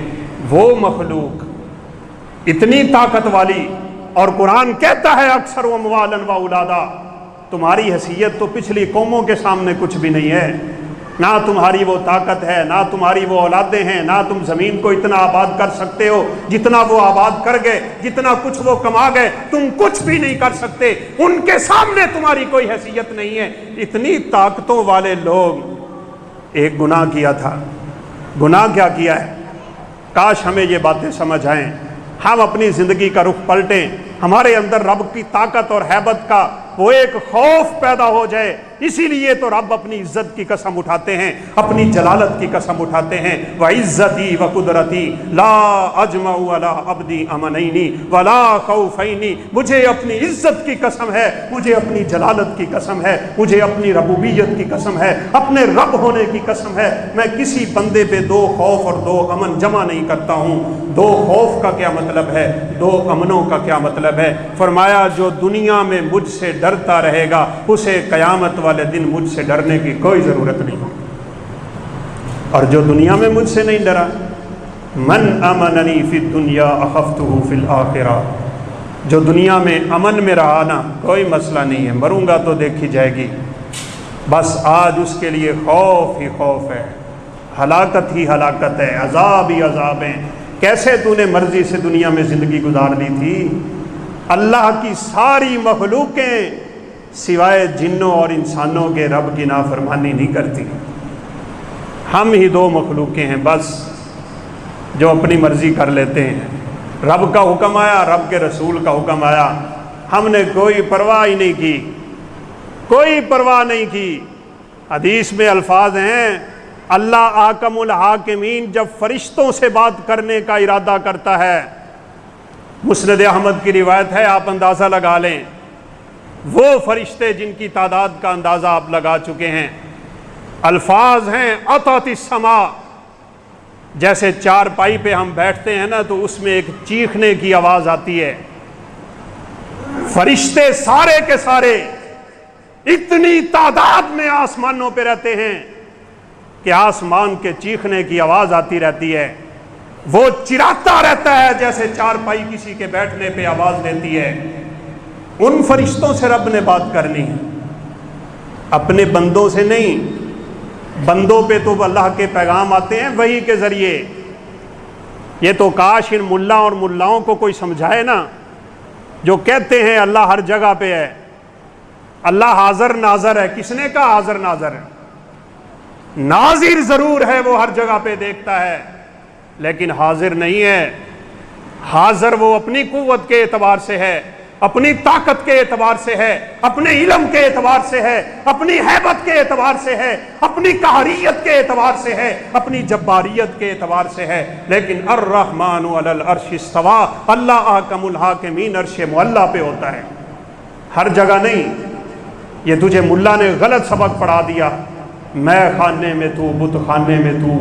وہ مخلوق اتنی طاقت والی، اور قرآن کہتا ہے اکثر اموالا و اولادا، تمہاری حیثیت تو پچھلی قوموں کے سامنے کچھ بھی نہیں ہے، نہ تمہاری وہ طاقت ہے، نہ تمہاری وہ اولادیں ہیں، نہ تم زمین کو اتنا آباد کر سکتے ہو جتنا وہ آباد کر گئے، جتنا کچھ وہ کما گئے تم کچھ بھی نہیں کر سکتے، ان کے سامنے تمہاری کوئی حیثیت نہیں ہے۔ اتنی طاقتوں والے لوگ ایک گناہ کیا تھا۔ گناہ کیا کیا ہے؟ کاش ہمیں یہ باتیں سمجھ آئیں، ہم اپنی زندگی کا رخ پلٹیں، ہمارے اندر رب کی طاقت اور ہیبت کا وہ ایک خوف پیدا ہو جائے۔ اسی لیے تو رب اپنی عزت کی قسم اٹھاتے ہیں، اپنی جلالت کی قسم اٹھاتے ہیں، وَعِزَّتِي وَقُدْرَتِي لَا أَجْمَعُ عَلَىٰ عَبْدِي أَمَنَيْنِ وَلَا خَوْفَيْنِ۔ مجھے اپنی عزت کی قسم ہے، مجھے اپنی جلالت کی قسم ہے، مجھے اپنی ربوبیت کی قسم ہے، اپنے رب ہونے کی قسم ہے، میں کسی بندے پہ دو خوف اور دو امن جمع نہیں کرتا ہوں۔ دو خوف کا کیا مطلب ہے؟ دو امنوں کا کیا مطلب ہے؟ فرمایا جو دنیا میں مجھ سے ڈرتا رہے گا اسے قیامت والے دن مجھ سے ڈرنے کی کوئی ضرورت نہیں، اور جو دنیا میں مجھ سے نہیں ڈرا، من امننی فی الدنیا اخفتہ فی الآخرہ، جو دنیا میں امن میں رہا نا، کوئی مسئلہ نہیں ہے، مروں گا تو دیکھی جائے گی، بس آج اس کے لیے خوف ہی خوف ہے، ہلاکت ہی ہلاکت ہے، عذاب ہی عذاب ہے۔ کیسے تو نے مرضی سے دنیا میں زندگی گزار دی تھی؟ اللہ کی ساری مخلوقیں سوائے جنوں اور انسانوں کے رب کی نافرمانی نہیں کرتی۔ ہم ہی دو مخلوقیں ہیں بس جو اپنی مرضی کر لیتے ہیں۔ رب کا حکم آیا، رب کے رسول کا حکم آیا، ہم نے کوئی پرواہ ہی نہیں کی، کوئی پرواہ نہیں کی۔ حدیث میں الفاظ ہیں، اللہ احکم الحاکمین جب فرشتوں سے بات کرنے کا ارادہ کرتا ہے، مسند احمد کی روایت ہے، آپ اندازہ لگا لیں، وہ فرشتے جن کی تعداد کا اندازہ آپ لگا چکے ہیں، الفاظ ہیں اطت السماء، جیسے چار پائی پہ ہم بیٹھتے ہیں نا تو اس میں ایک چیخنے کی آواز آتی ہے، فرشتے سارے کے سارے اتنی تعداد میں آسمانوں پہ رہتے ہیں کہ آسمان کے چیخنے کی آواز آتی رہتی ہے، وہ چراتا رہتا ہے جیسے چار پائی کسی کے بیٹھنے پہ آواز دیتی ہے۔ ان فرشتوں سے رب نے بات کرنی ہے، اپنے بندوں سے نہیں۔ بندوں پہ تو اللہ کے پیغام آتے ہیں وحی کے ذریعے، یہ تو کاش ان ملا اور ملاؤں کو کوئی سمجھائے نا، جو کہتے ہیں اللہ ہر جگہ پہ ہے، اللہ حاضر ناظر ہے۔ کس نے کہا حاضر ناظر ہے؟ ناظر ضرور ہے، وہ ہر جگہ پہ دیکھتا ہے، لیکن حاضر نہیں ہے۔ حاضر وہ اپنی قوت کے اعتبار سے ہے، اپنی طاقت کے اعتبار سے ہے، اپنے علم کے اعتبار سے ہے، اپنی ہیبت کے اعتبار سے ہے، اپنی قہریت کے اعتبار سے ہے، اپنی جباریت کے اعتبار سے ہے، لیکن الرحمن علی العرش استویٰ، اللہ احکم الحاکمین عرش معلیٰ پہ ہوتا ہے، ہر جگہ نہیں۔ یہ تجھے ملا نے غلط سبق پڑھا دیا، میں خانے میں تو، بت خانے میں تو،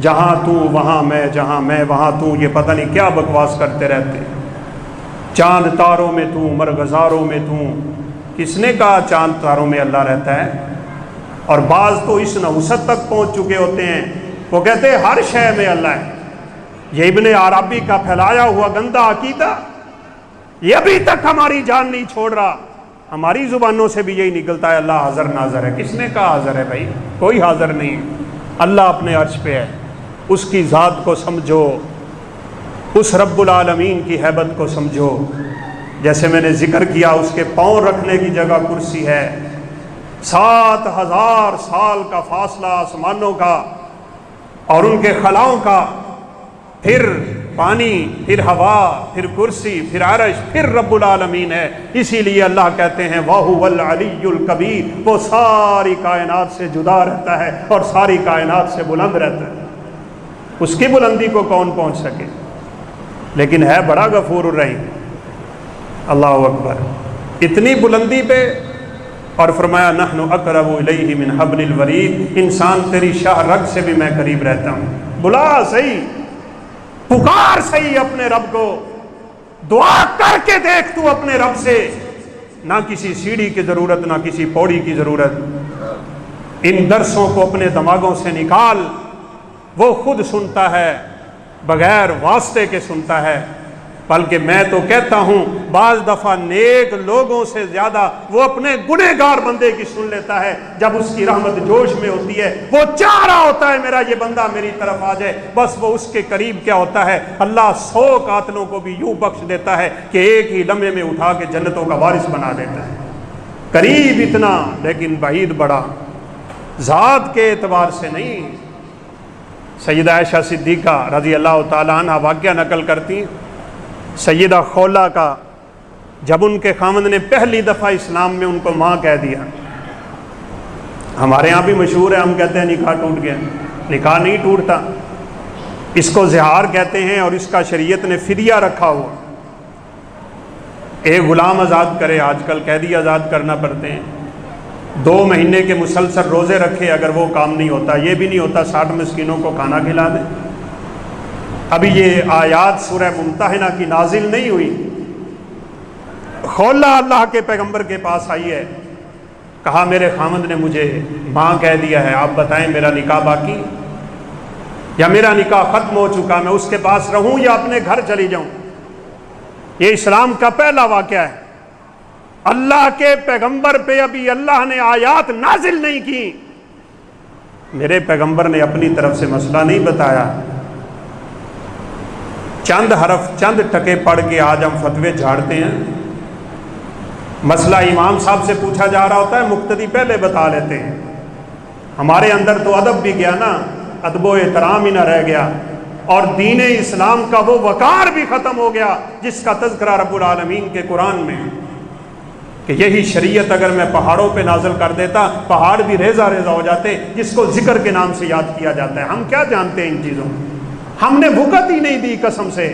جہاں تو وہاں میں، جہاں میں وہاں تو، یہ پتہ نہیں کیا بکواس کرتے رہتے ہیں۔ چاند تاروں میں تو، مرغزاروں میں تو، کس نے کہا چاند تاروں میں اللہ رہتا ہے؟ اور بعض تو اس نحوست تک پہنچ چکے ہوتے ہیں، وہ کہتے ہیں ہر شے میں اللہ ہے۔ یہ ابن عربی کا پھیلایا ہوا گندا عقیدہ یہ ابھی تک ہماری جان نہیں چھوڑ رہا۔ ہماری زبانوں سے بھی یہی نکلتا ہے اللہ حاضر ناظر ہے۔ کس نے کہا حاضر ہے بھائی؟ کوئی حاضر نہیں ہے، اللہ اپنے عرش پہ ہے۔ اس کی ذات کو سمجھو، اس رب العالمین کی ہیبت کو سمجھو۔ جیسے میں نے ذکر کیا، اس کے پاؤں رکھنے کی جگہ کرسی ہے، 7,000 سال کا فاصلہ آسمانوں کا اور ان کے خلاؤں کا، پھر پانی، پھر ہوا، پھر کرسی، پھر عرش، پھر رب العالمین ہے۔ اسی لیے اللہ کہتے ہیں وَهُوَ الْعَلِيُّ الْكَبِيرُ، وہ ساری کائنات سے جدا رہتا ہے اور ساری کائنات سے بلند رہتا ہے۔ اس کی بلندی کو کون پہنچ سکے؟ لیکن ہے بڑا غفور الرحیم۔ اللہ اکبر، اتنی بلندی پہ، اور فرمایا نحن اقرب الیہ من حبل الورید، انسان تیری شاہ رگ سے بھی میں قریب رہتا ہوں۔ بلا صحیح، پکار صحیح اپنے رب کو، دعا کر کے دیکھ تو اپنے رب سے، نہ کسی سیڑھی کی ضرورت، نہ کسی پوڑی کی ضرورت۔ ان درسوں کو اپنے دماغوں سے نکال، وہ خود سنتا ہے، بغیر واسطے کے سنتا ہے۔ بلکہ میں تو کہتا ہوں بعض دفعہ نیک لوگوں سے زیادہ وہ اپنے گنہگار بندے کی سن لیتا ہے۔ جب اس کی رحمت جوش میں ہوتی ہے، وہ چاہ رہا ہوتا ہے میرا یہ بندہ میری طرف آ جائے، بس وہ اس کے قریب کیا ہوتا ہے، اللہ 100 قاتلوں کو بھی یوں بخش دیتا ہے کہ ایک ہی لمحے میں اٹھا کے جنتوں کا وارث بنا دیتا ہے۔ قریب اتنا لیکن بعید بڑا، ذات کے اعتبار سے نہیں۔ سیدہ عائشہ صدیقہ رضی اللہ تعالیٰ عنہ واقعہ نقل کرتی، سیدہ خولہ کا جب ان کے خاوند نے پہلی دفعہ اسلام میں ان کو ماں کہہ دیا، ہمارے ہاں بھی مشہور ہے، ہم کہتے ہیں نکاح ٹوٹ گیا، نکاح نہیں ٹوٹتا، اس کو زہار کہتے ہیں، اور اس کا شریعت نے فدیہ رکھا ہوا۔ ایک غلام آزاد کرے، آج کل قیدی آزاد کرنا پڑتے ہیں، 2 مہینے کے مسلسل روزے رکھے، اگر وہ کام نہیں ہوتا، یہ بھی نہیں ہوتا 60 مسکینوں کو کھانا کھلا دیں۔ ابھی یہ آیات سورہ ممتحنہ کی نازل نہیں ہوئی، خولہ اللہ کے پیغمبر کے پاس آئی ہے، کہا میرے خامد نے مجھے ماں کہہ دیا ہے، آپ بتائیں میرا نکاح باقی یا میرا نکاح ختم ہو چکا، میں اس کے پاس رہوں یا اپنے گھر چلی جاؤں؟ یہ اسلام کا پہلا واقعہ ہے۔ اللہ کے پیغمبر پہ ابھی اللہ نے آیات نازل نہیں کی، میرے پیغمبر نے اپنی طرف سے مسئلہ نہیں بتایا، چند حرف چند ٹکے پڑھ کے آج ہم فتوے جھاڑتے ہیں۔ مسئلہ امام صاحب سے پوچھا جا رہا ہوتا ہے، مقتدی پہلے بتا لیتے ہیں۔ ہمارے اندر تو ادب بھی گیا نا، ادب و احترام ہی نہ رہ گیا، اور دین اسلام کا وہ وقار بھی ختم ہو گیا جس کا تذکرہ رب العالمین کے قرآن میں، کہ یہی شریعت اگر میں پہاڑوں پہ نازل کر دیتا، پہاڑ بھی ریزہ ریزہ ہو جاتے، جس کو ذکر کے نام سے یاد کیا جاتا ہے۔ ہم کیا جانتے ہیں ان چیزوں، ہم نے بھکت ہی نہیں دی قسم سے،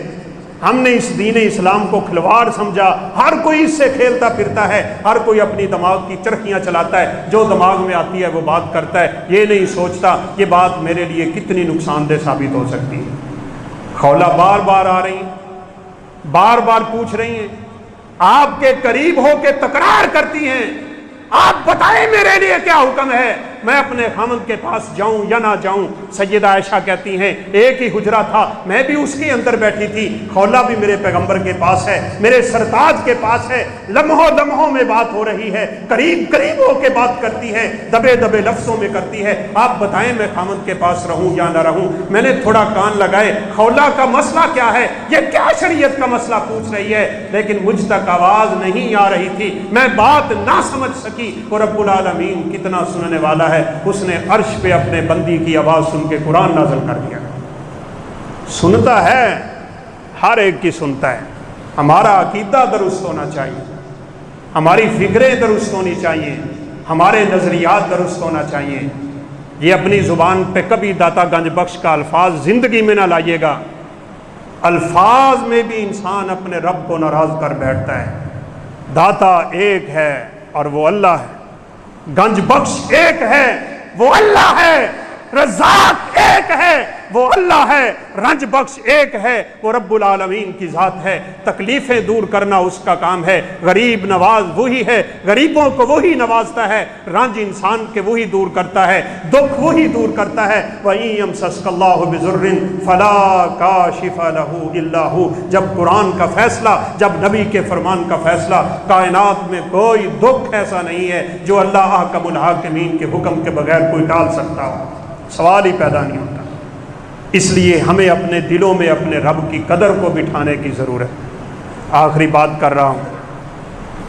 ہم نے اس دین اسلام کو کھلواڑ سمجھا، ہر کوئی اس سے کھیلتا پھرتا ہے، ہر کوئی اپنی دماغ کی چرخیاں چلاتا ہے، جو دماغ میں آتی ہے وہ بات کرتا ہے، یہ نہیں سوچتا یہ بات میرے لیے کتنی نقصان دہ ثابت ہو سکتی ہے۔ خولہ بار بار آ رہی ہیں، بار بار پوچھ رہی ہیں، آپ کے قریب ہو کے تکرار کرتی ہیں، آپ بتائیں میرے لیے کیا حکم ہے، میں اپنے خامد کے پاس جاؤں یا نہ جاؤں؟ سیدہ عائشہ کہتی ہیں ایک ہی حجرہ تھا، میں بھی اس کے اندر بیٹھی تھی، خولہ بھی میرے پیغمبر کے پاس ہے، میرے سرتاج کے پاس ہے، لمحوں لمحوں میں بات ہو رہی ہے، قریب قریب ہو کے بات کرتی ہے، دبے دبے لفظوں میں کرتی ہے، آپ بتائیں میں خامد کے پاس رہوں یا نہ رہوں؟ میں نے تھوڑا کان لگائے، خولہ کا مسئلہ کیا ہے، یہ کیا شریعت کا مسئلہ پوچھ رہی ہے، لیکن مجھ تک آواز نہیں آ رہی تھی، میں بات نہ سمجھ سکی۔ اور رب العالمین کتنا سننے والا ہے، اس نے عرش پہ اپنے بندی کی آواز سن کے قرآن نازل کر دیا۔ سنتا ہے، ہر ایک کی سنتا ہے، ہمارا عقیدہ درست ہونا چاہیے، ہماری فکریں درست ہونی چاہیے، ہمارے نظریات درست ہونا چاہیے۔ یہ اپنی زبان پہ کبھی داتا گنج بخش کا الفاظ زندگی میں نہ لائیے گا۔ الفاظ میں بھی انسان اپنے رب کو ناراض کر بیٹھتا ہے۔ داتا ایک ہے اور وہ اللہ ہے، گنج بخش ایک ہے وہ اللہ ہے، رزاق ایک ہے وہ اللہ ہے، رنج بخش ایک ہے وہ رب العالمین کی ذات ہے۔ تکلیفیں دور کرنا اس کا کام ہے، غریب نواز وہی ہے، غریبوں کو وہی نوازتا ہے، رنج انسان کے وہی دور کرتا ہے، دکھ وہی دور کرتا ہے۔ وَإِن يَمْسَسْكَ اللَّهُ بِضُرٍّ فَلَا كَاشِفَ لَهُ إِلَّا هُوَ۔ جب قرآن کا فیصلہ، جب نبی کے فرمان کا فیصلہ، کائنات میں کوئی دکھ ایسا نہیں ہے جو اللہ احکم الحاکمین کے حکم کے بغیر کوئی ٹال سکتا ہو، سوال ہی پیدا نہیں ہوتا۔ اس لیے ہمیں اپنے دلوں میں اپنے رب کی قدر کو بٹھانے کی ضرورت۔ آخری بات کر رہا ہوں،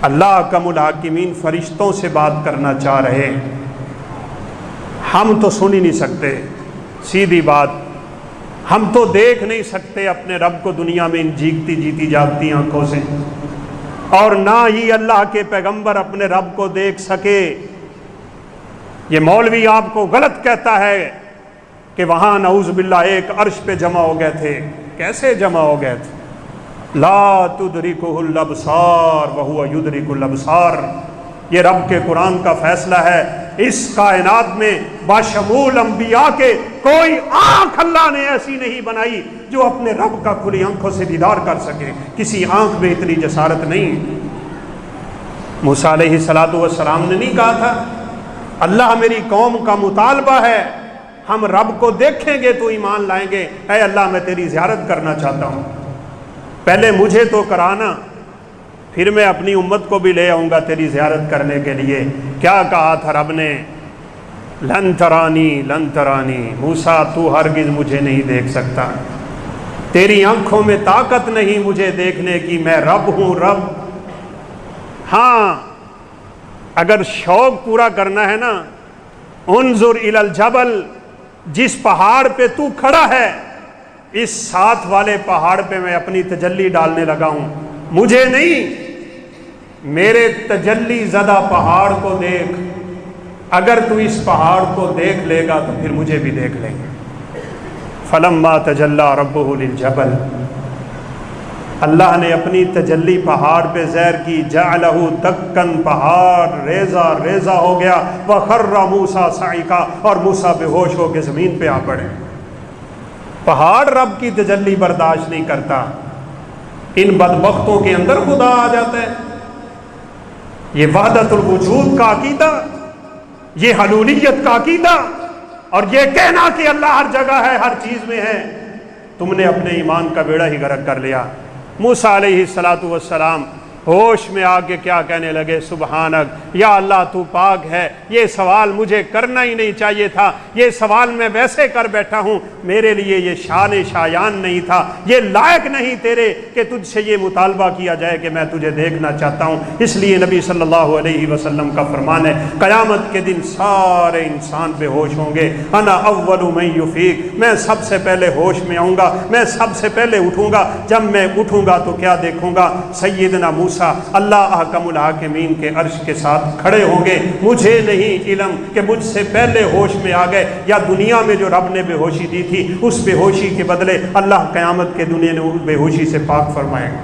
اللہ احکم الحاکمین فرشتوں سے بات کرنا چاہ رہے ہیں، ہم تو سن ہی نہیں سکتے، سیدھی بات، ہم تو دیکھ نہیں سکتے اپنے رب کو دنیا میں ان جیگتی جیتی جاگتی آنکھوں سے، اور نہ ہی اللہ کے پیغمبر اپنے رب کو دیکھ سکے۔ یہ مولوی آپ کو غلط کہتا ہے کہ وہاں نعوذ باللہ ایک عرش پہ جمع ہو گئے تھے، کیسے جمع ہو گئے تھے؟ لا تدرکہ الابصار وہو یدرک الابصار، یہ رب کے قرآن کا فیصلہ ہے۔ اس کائنات میں بشمول انبیاء کے کوئی آنکھ اللہ نے ایسی نہیں بنائی جو اپنے رب کا کھلی آنکھوں سے دیدار کر سکے، کسی آنکھ میں اتنی جسارت نہیں۔ موسیٰ علیہ السلام نے نہیں کہا تھا اللہ میری قوم کا مطالبہ ہے، ہم رب کو دیکھیں گے تو ایمان لائیں گے، اے اللہ میں تیری زیارت کرنا چاہتا ہوں، پہلے مجھے تو کرانا، پھر میں اپنی امت کو بھی لے آؤں گا تیری زیارت کرنے کے لیے۔ کیا کہا تھا رب نے؟ لن ترانی لن ترانی، موسیٰ تو ہرگز مجھے نہیں دیکھ سکتا، تیری آنکھوں میں طاقت نہیں مجھے دیکھنے کی، میں رب ہوں رب۔ ہاں اگر شوق پورا کرنا ہے نا، انظر الی الجبل، جس پہاڑ پہ تو کھڑا ہے اس ساتھ والے پہاڑ پہ میں اپنی تجلی ڈالنے لگا ہوں، مجھے نہیں، میرے تجلی زدہ پہاڑ کو دیکھ، اگر تو اس پہاڑ کو دیکھ لے گا تو پھر مجھے بھی دیکھ لیں گے۔ فلما تجلی ربہ للجبل، اللہ نے اپنی تجلی پہاڑ پہ زہر کی، جعلہ دکن، پہاڑ ریزہ ریزہ ہو گیا، وخر موسیٰ صعقا، اور موسیٰ بے ہوش ہو کے زمین پہ آ پڑے۔ پہاڑ رب کی تجلی برداشت نہیں کرتا، ان بدبختوں کے اندر خدا آ جاتا ہے۔ یہ وحدت الوجود کا عقیدہ، یہ حلولیت کا عقیدہ، اور یہ کہنا کہ اللہ ہر جگہ ہے، ہر چیز میں ہے، تم نے اپنے ایمان کا بیڑا ہی غرق کر لیا۔ موسیٰ علیہ السلام ہوش میں آ کے کیا کہنے لگے؟ سبحانک، یا اللہ تو پاک ہے، یہ سوال مجھے کرنا ہی نہیں چاہیے تھا، یہ سوال میں ویسے کر بیٹھا ہوں، میرے لیے یہ شان شایان نہیں تھا، یہ لائق نہیں تیرے کہ تجھ سے یہ مطالبہ کیا جائے کہ میں تجھے دیکھنا چاہتا ہوں۔ اس لیے نبی صلی اللہ علیہ وسلم کا فرمان ہے، قیامت کے دن سارے انسان بے ہوش ہوں گے، انا اول من یفیق، میں سب سے پہلے ہوش میں آؤں گا، میں سب سے پہلے اٹھوں گا۔ جب میں اٹھوں گا تو کیا دیکھوں گا؟ سیدنا موسیٰ اللہ احکم الحاکمین کے عرش کے ساتھ کھڑے ہوں گے۔ مجھے نہیں علم کہ مجھ سے پہلے ہوش میں آ گئے، یا دنیا میں جو رب نے بے ہوشی دی تھی اس بے ہوشی کے بدلے اللہ قیامت کے دنیا نے بے ہوشی سے پاک فرمائے گا۔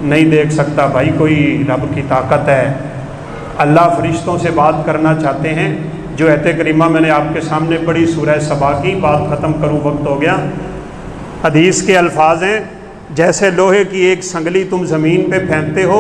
نہیں دیکھ سکتا بھائی کوئی، رب کی طاقت ہے۔ اللہ فرشتوں سے بات کرنا چاہتے ہیں۔ جو آیت کریمہ میں نے آپ کے سامنے پڑھی سورہ سبا کی، بات ختم کروں، وقت ہو گیا۔ حدیث کے الفاظ ہیں، جیسے لوہے کی ایک سنگلی تم زمین پہ پھینکتے ہو،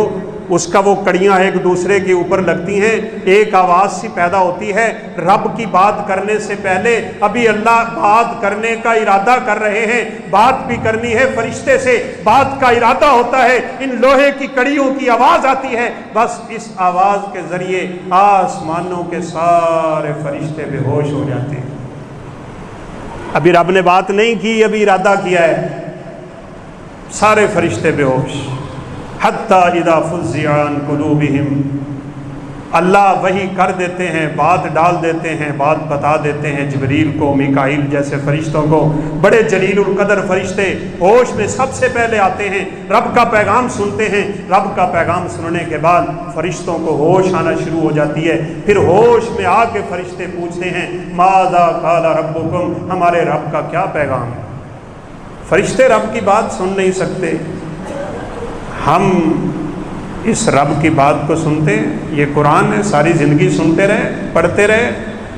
اس کا وہ کڑیاں ایک دوسرے کے اوپر لگتی ہیں، ایک آواز سی پیدا ہوتی ہے۔ رب کی بات کرنے سے پہلے ابھی اللہ بات کرنے کا ارادہ کر رہے ہیں، بات بھی کرنی ہے فرشتے سے، بات کا ارادہ ہوتا ہے، ان لوہے کی کڑیوں کی آواز آتی ہے، بس اس آواز کے ذریعے آسمانوں کے سارے فرشتے بے ہوش ہو جاتے ہیں۔ ابھی رب نے بات نہیں کی، ابھی ارادہ کیا ہے، سارے فرشتے بے ہوش۔ حتی اذا فزع عن قلوبہم، اللہ وحی کر دیتے ہیں، بات ڈال دیتے ہیں، بات بتا دیتے ہیں جبریل کو، میکائیل جیسے فرشتوں کو۔ بڑے جلیل القدر فرشتے ہوش میں سب سے پہلے آتے ہیں، رب کا پیغام سنتے ہیں۔ رب کا پیغام سننے کے بعد فرشتوں کو ہوش آنا شروع ہو جاتی ہے۔ پھر ہوش میں آ کے فرشتے پوچھتے ہیں ماذا قال ربکم، ہمارے رب کا کیا پیغام ہے؟ فرشتے رب کی بات سن نہیں سکتے، ہم اس رب کی بات کو سنتے ہیں۔ یہ قرآن ہے، ساری زندگی سنتے رہے، پڑھتے رہے،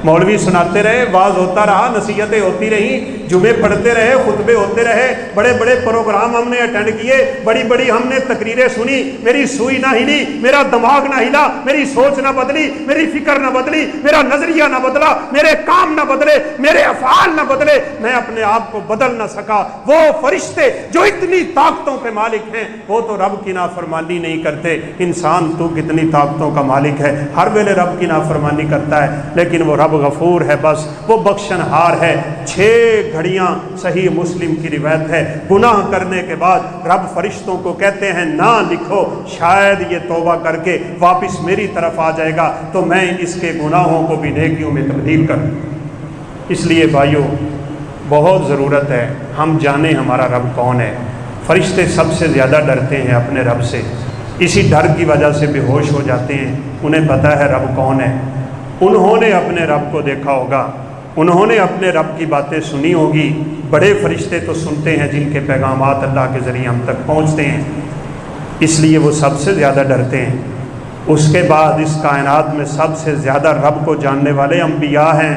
مولوی سناتے رہے، واز ہوتا رہا، نصیحتیں ہوتی رہیں، جمعے پڑھتے رہے، خطبے ہوتے رہے، بڑے بڑے پروگرام ہم نے اٹینڈ کیے، بڑی بڑی ہم نے تقریریں سنی، میری سوئی نہ ہلی، میرا دماغ نہ ہلا، میری سوچ نہ بدلی، میری فکر نہ بدلی، میرا نظریہ نہ بدلا، میرے کام نہ بدلے، میرے افعال نہ بدلے، میں اپنے آپ کو بدل نہ سکا۔ وہ فرشتے جو اتنی طاقتوں کے مالک ہیں وہ تو رب کی نافرمانی نہیں کرتے۔ انسان تو کتنی طاقتوں کا مالک ہے، ہر ویلے رب کی نافرمانی کرتا ہے، لیکن وہ رب غفور ہے، بس وہ بخشن ہار ہے۔ 6 گھڑیاں صحیح مسلم کی روایت ہے، گناہ کرنے کے بعد رب فرشتوں کو کہتے ہیں نہ لکھو، شاید یہ توبہ کر کے واپس میری طرف آ جائے گا تو میں اس کے گناہوں کو بھی نیکیوں میں تبدیل کروں۔ اس لیے بھائیو بہت ضرورت ہے ہم جانیں ہمارا رب کون ہے۔ فرشتے سب سے زیادہ ڈرتے ہیں اپنے رب سے، اسی ڈر کی وجہ سے بے ہوش ہو جاتے ہیں۔ انہیں پتہ ہے رب کون ہے، انہوں نے اپنے رب کو دیکھا ہوگا، انہوں نے اپنے رب کی باتیں سنی ہوگی۔ بڑے فرشتے تو سنتے ہیں جن کے پیغامات اللہ کے ذریعے ہم تک پہنچتے ہیں، اس لیے وہ سب سے زیادہ ڈرتے ہیں۔ اس کے بعد اس کائنات میں سب سے زیادہ رب کو جاننے والے انبیاء ہیں،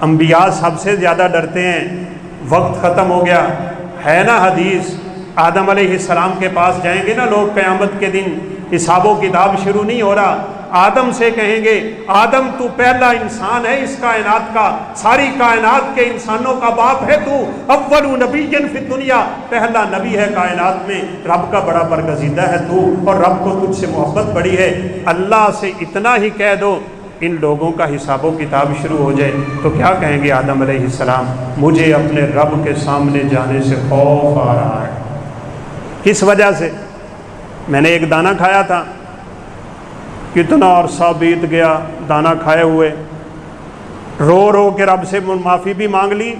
انبیاء سب سے زیادہ ڈرتے ہیں۔ وقت ختم ہو گیا ہے نا حدیث، آدم علیہ السلام کے پاس جائیں گے نا لوگ قیامت کے دن، حساب و کتاب شروع نہیں ہو رہا، آدم سے کہیں گے آدم تو پہلا انسان ہے اس کائنات کا، ساری کائنات کے انسانوں کا باپ ہے تو، اول نبی فی الدنیا، پہلا نبی ہے کائنات میں، رب کا بڑا برگزیدہ ہے تو، اور رب کو تجھ سے محبت بڑی ہے۔ اللہ سے اتنا ہی کہہ دو ان لوگوں کا حساب و کتاب شروع ہو جائے تو کیا کہیں گے آدم علیہ السلام؟ مجھے اپنے رب کے سامنے جانے سے خوف آ رہا ہے۔ کس وجہ سے؟ میں نے ایک دانہ کھایا تھا، کتنا عرصہ بیت گیا دانہ کھائے ہوئے، رو رو کے رب سے معافی بھی مانگ لی،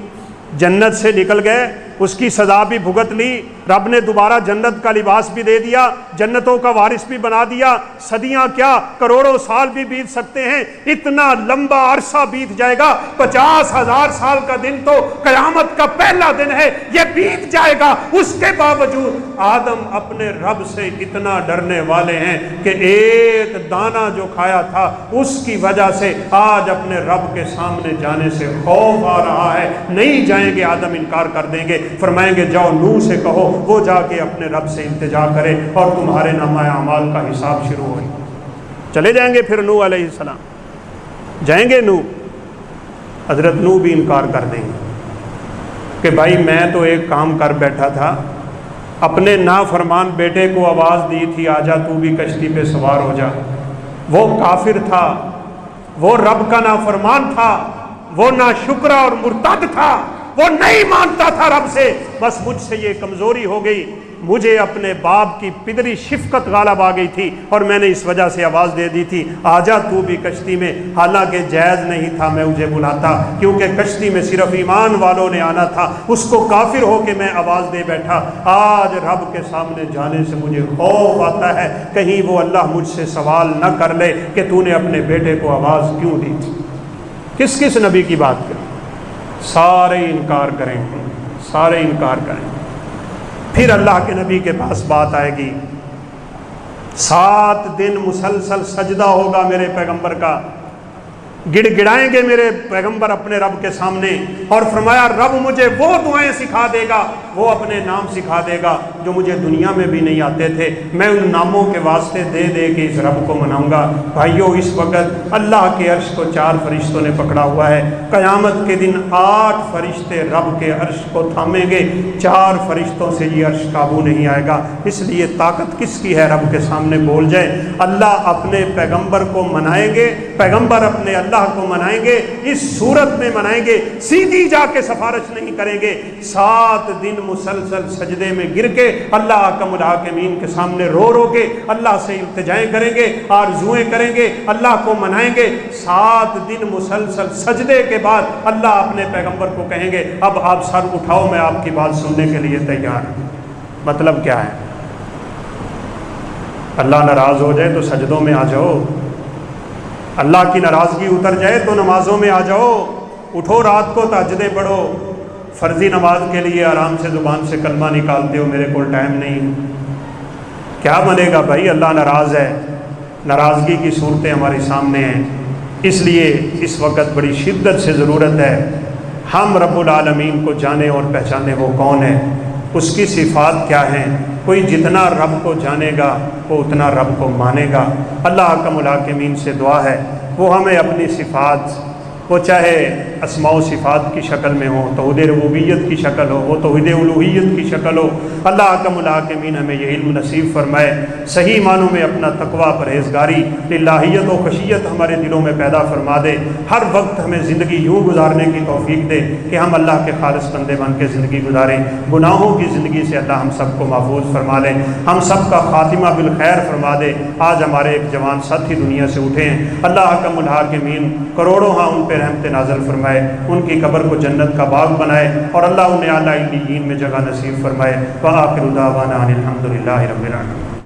جنت سے نکل گئے، اس کی سزا بھی بھگت لی، رب نے دوبارہ جنت کا لباس بھی دے دیا، جنتوں کا وارث بھی بنا دیا، صدیاں کیا کروڑوں سال بھی بیت سکتے ہیں، اتنا لمبا عرصہ بیت جائے گا، 50,000 سال کا دن تو قیامت کا پہلا دن ہے، یہ بیت جائے گا۔ اس کے باوجود آدم اپنے رب سے اتنا ڈرنے والے ہیں کہ ایک دانہ جو کھایا تھا اس کی وجہ سے آج اپنے رب کے سامنے جانے سے خوف آ رہا ہے۔ نہیں جائیں گے، آدم انکار کر دیں گے، فرمائیں گے جاؤ نوح سے کہو وہ جا کے اپنے رب سے التجا کرے اور تمہارے نامہ اعمال کا حساب شروع ہوئے۔ چلے جائیں گے پھر نوح علیہ السلام، جائیں گے نوح، حضرت نوح بھی انکار کر دیں گے کہ بھائی میں تو ایک کام کر بیٹھا تھا، اپنے نافرمان بیٹے کو آواز دی تھی آجا تو بھی کشتی پہ سوار ہو جا، وہ کافر تھا، وہ رب کا نافرمان تھا، وہ ناشکرا اور مرتد تھا، وہ نہیں مانتا تھا رب سے، بس مجھ سے یہ کمزوری ہو گئی، مجھے اپنے باپ کی پدری شفقت غالب آ گئی تھی اور میں نے اس وجہ سے آواز دے دی تھی آجا تو بھی کشتی میں، حالانکہ جائز نہیں تھا میں مجھے بلاتا، کیونکہ کشتی میں صرف ایمان والوں نے آنا تھا، اس کو کافر ہو کے میں آواز دے بیٹھا۔ آج رب کے سامنے جانے سے مجھے خوف آتا ہے کہیں وہ اللہ مجھ سے سوال نہ کر لے کہ تو نے اپنے بیٹے کو آواز کیوں دی تھی۔ کس کس نبی کی بات کریں؟ سارے انکار کریں گے، سارے انکار کریں گے۔ پھر اللہ کے نبی کے پاس بات آئے گی، 7 دن مسلسل سجدہ ہوگا میرے پیغمبر کا، گڑ گڑائیں گے میرے پیغمبر اپنے رب کے سامنے، اور فرمایا رب مجھے وہ دعائیں سکھا دے گا، وہ اپنے نام سکھا دے گا جو مجھے دنیا میں بھی نہیں آتے تھے، میں ان ناموں کے واسطے دے دے کے اس رب کو مناؤں گا۔ بھائیو اس وقت اللہ کے عرش کو 4 فرشتوں نے پکڑا ہوا ہے، قیامت کے دن 8 فرشتے رب کے عرش کو تھامیں گے، 4 فرشتوں سے یہ عرش قابو نہیں آئے گا۔ اس لیے طاقت کس کی ہے رب کے سامنے بول جائے؟ اللہ اپنے پیغمبر کو منائیں گے، پیغمبر اپنے اللہ کو منائیں گے، اس صورت میں منائیں گے، سیدھی جا کے سفارش نہیں کریں گے، 7 دن مسلسل سجدے میں گر کے اللہ احکم الحاکمین کے سامنے رو رو کے اللہ سے التجائیں کریں گے، آرزویں کریں گے، اللہ کو منائیں گے۔ 7 دن مسلسل سجدے کے بعد اللہ اپنے پیغمبر کو کہیں گے اب آپ سر اٹھاؤ، میں آپ کی بات سننے کے لیے تیار ہوں۔ مطلب کیا ہے؟ اللہ ناراض ہو جائے تو سجدوں میں آ جاؤ، اللہ کی ناراضگی اتر جائے تو نمازوں میں آ جاؤ، اٹھو رات کو تہجدیں پڑھو۔ فرضی نماز کے لیے آرام سے زبان سے کلمہ نکالتے ہو میرے کو ٹائم نہیں، کیا بنے گا بھائی؟ اللہ ناراض ہے، ناراضگی کی صورتیں ہمارے سامنے ہیں۔ اس لیے اس وقت بڑی شدت سے ضرورت ہے ہم رب العالمین کو جانیں اور پہچانیں وہ کون ہے، اس کی صفات کیا ہیں۔ کوئی جتنا رب کو جانے گا وہ اتنا رب کو مانے گا۔ اللہ احکم الحاکمین سے دعا ہے وہ ہمیں اپنی صفات، وہ چاہے اسماء و صفات کی شکل میں ہو، توحید ربوبیت کی شکل ہو، وہ توحید الوہیت کی شکل ہو، اللہ احکم الحاکمین ہمیں یہ علم نصیب فرمائے، صحیح معنوں میں اپنا تقوی، پرہیزگاری، للہیت و خشیت ہمارے دلوں میں پیدا فرما دے۔ ہر وقت ہمیں زندگی یوں گزارنے کی توفیق دے کہ ہم اللہ کے خالص بندے بن کے زندگی گزاریں، گناہوں کی زندگی سے اللہ ہم سب کو محفوظ فرما لے، ہم سب کا خاتمہ بالخیر فرما دے۔ آج ہمارے ایک جوان ساتھی دنیا سے اٹھے ہیں، اللہ احکم الحاکمین کروڑوں ہاں ان پہ رحمت نازل فرمائے، ان کی قبر کو جنت کا باغ بنائے اور اللہ انہیں اعلیٰ علیین میں جگہ نصیب فرمائے۔ وآخر دعوانا ان الحمد للہ رب العالمین۔